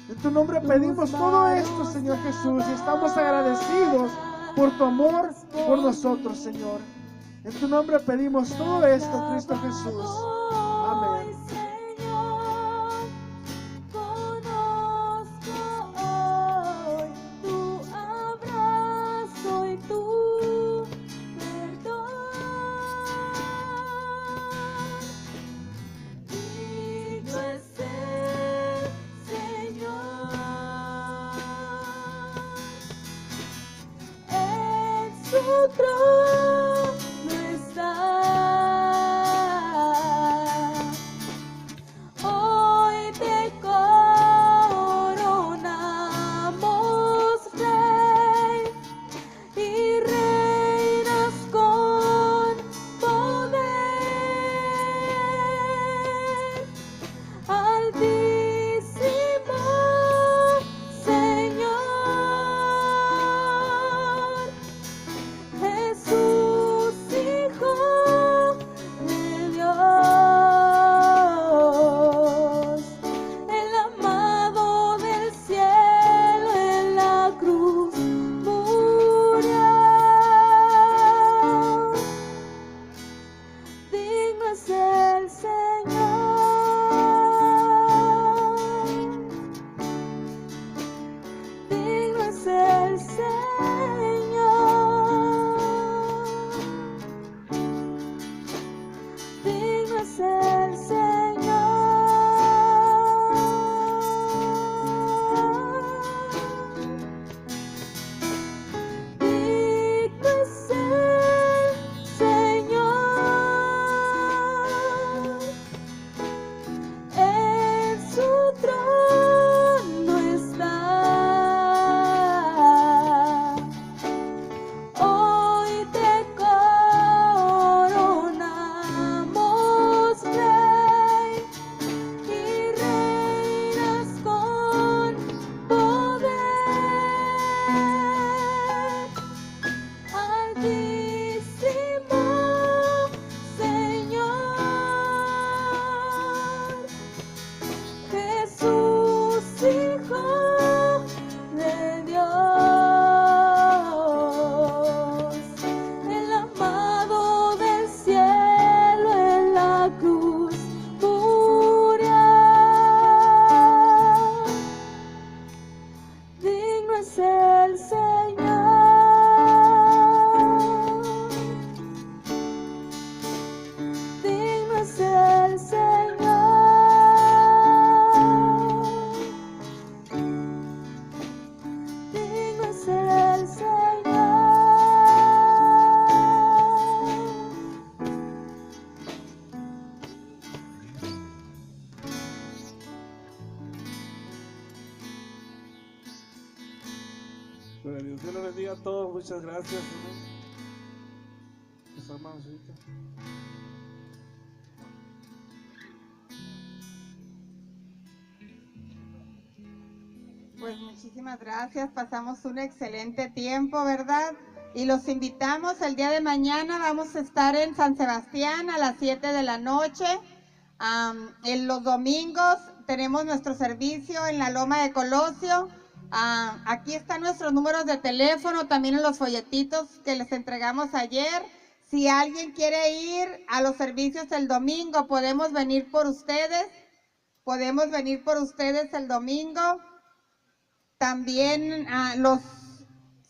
En tu nombre pedimos todo esto, Señor Jesús, y estamos agradecidos por tu amor por nosotros, Señor. En tu nombre pedimos todo esto, Cristo Jesús. Amén. Su trono está muchas gracias. Mis hermanos, ahorita. Pues muchísimas gracias, pasamos un excelente tiempo, ¿verdad? Y los invitamos, el día de mañana vamos a estar en San Sebastián a las 7 de la noche. En los domingos tenemos nuestro servicio en la Loma de Colosio. Aquí están nuestros números de teléfono, también en los folletitos que les entregamos ayer. Si alguien quiere ir a los servicios el domingo, podemos venir por ustedes el domingo. También los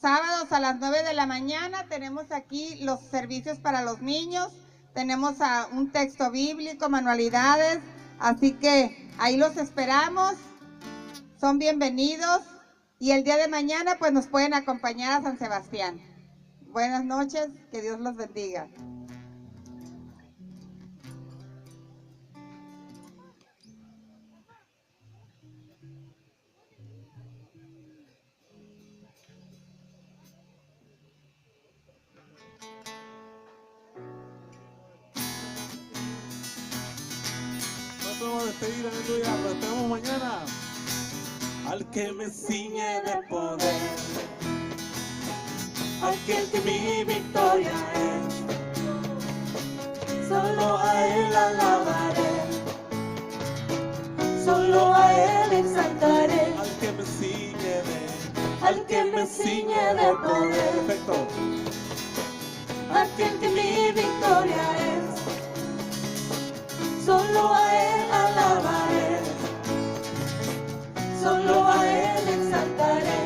sábados a las 9 de la mañana tenemos aquí los servicios para los niños. Tenemos un texto bíblico, manualidades, así que ahí los esperamos. Son bienvenidos y el día de mañana pues nos pueden acompañar a San Sebastián. Buenas noches, que Dios los bendiga. No podemos despedir, aleluya, pero esperamos mañana. Al que me ciñe de poder, aquel que mi victoria es, solo a él alabaré, solo a él exaltaré. Al que me ciñe de poder, perfecto. Aquel que mi victoria es, solo a él alabaré, solo a él exaltaré.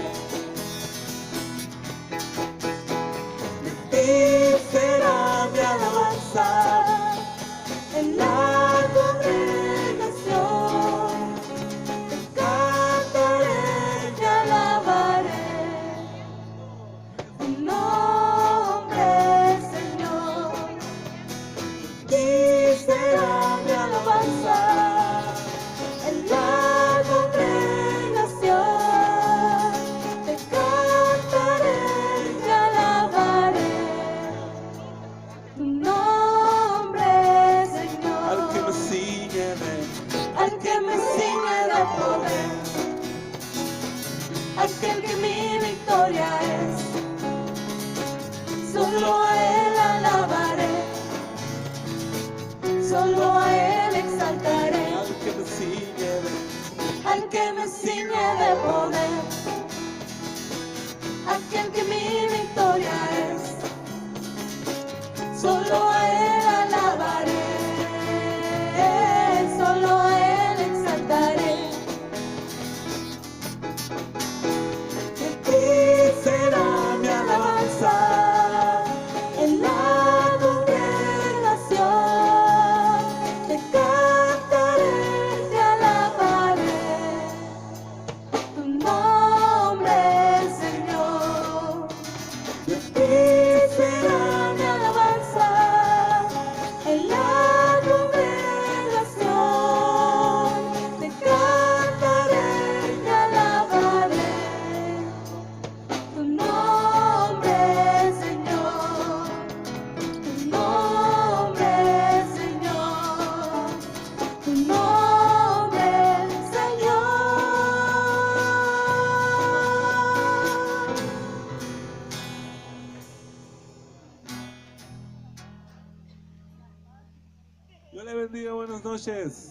De ti será mi alabanza en la congregación. Te cantaré, te alabaré tu nombre, Señor. Ti será mi alabanza en la congregación. Te cantaré, te alabaré tu nombre, Señor. Al que me ciñe de poder, aquel que mi victoria es, solo a él alabaré, solo a él exaltaré. Al que me ciñe de poder, aquel que mi victoria es, solo a él alabaré, solo a él exaltaré. De ti será mi alabanza en la congregación. Te cantaré, te alabaré tu nombre, Señor. De ti será mi alabanza en la congregación. Te cantaré, te alabaré tu nombre, Señor. Tu nombre, Señor. Tu nombre, Señor. Dios le bendiga, buenas noches.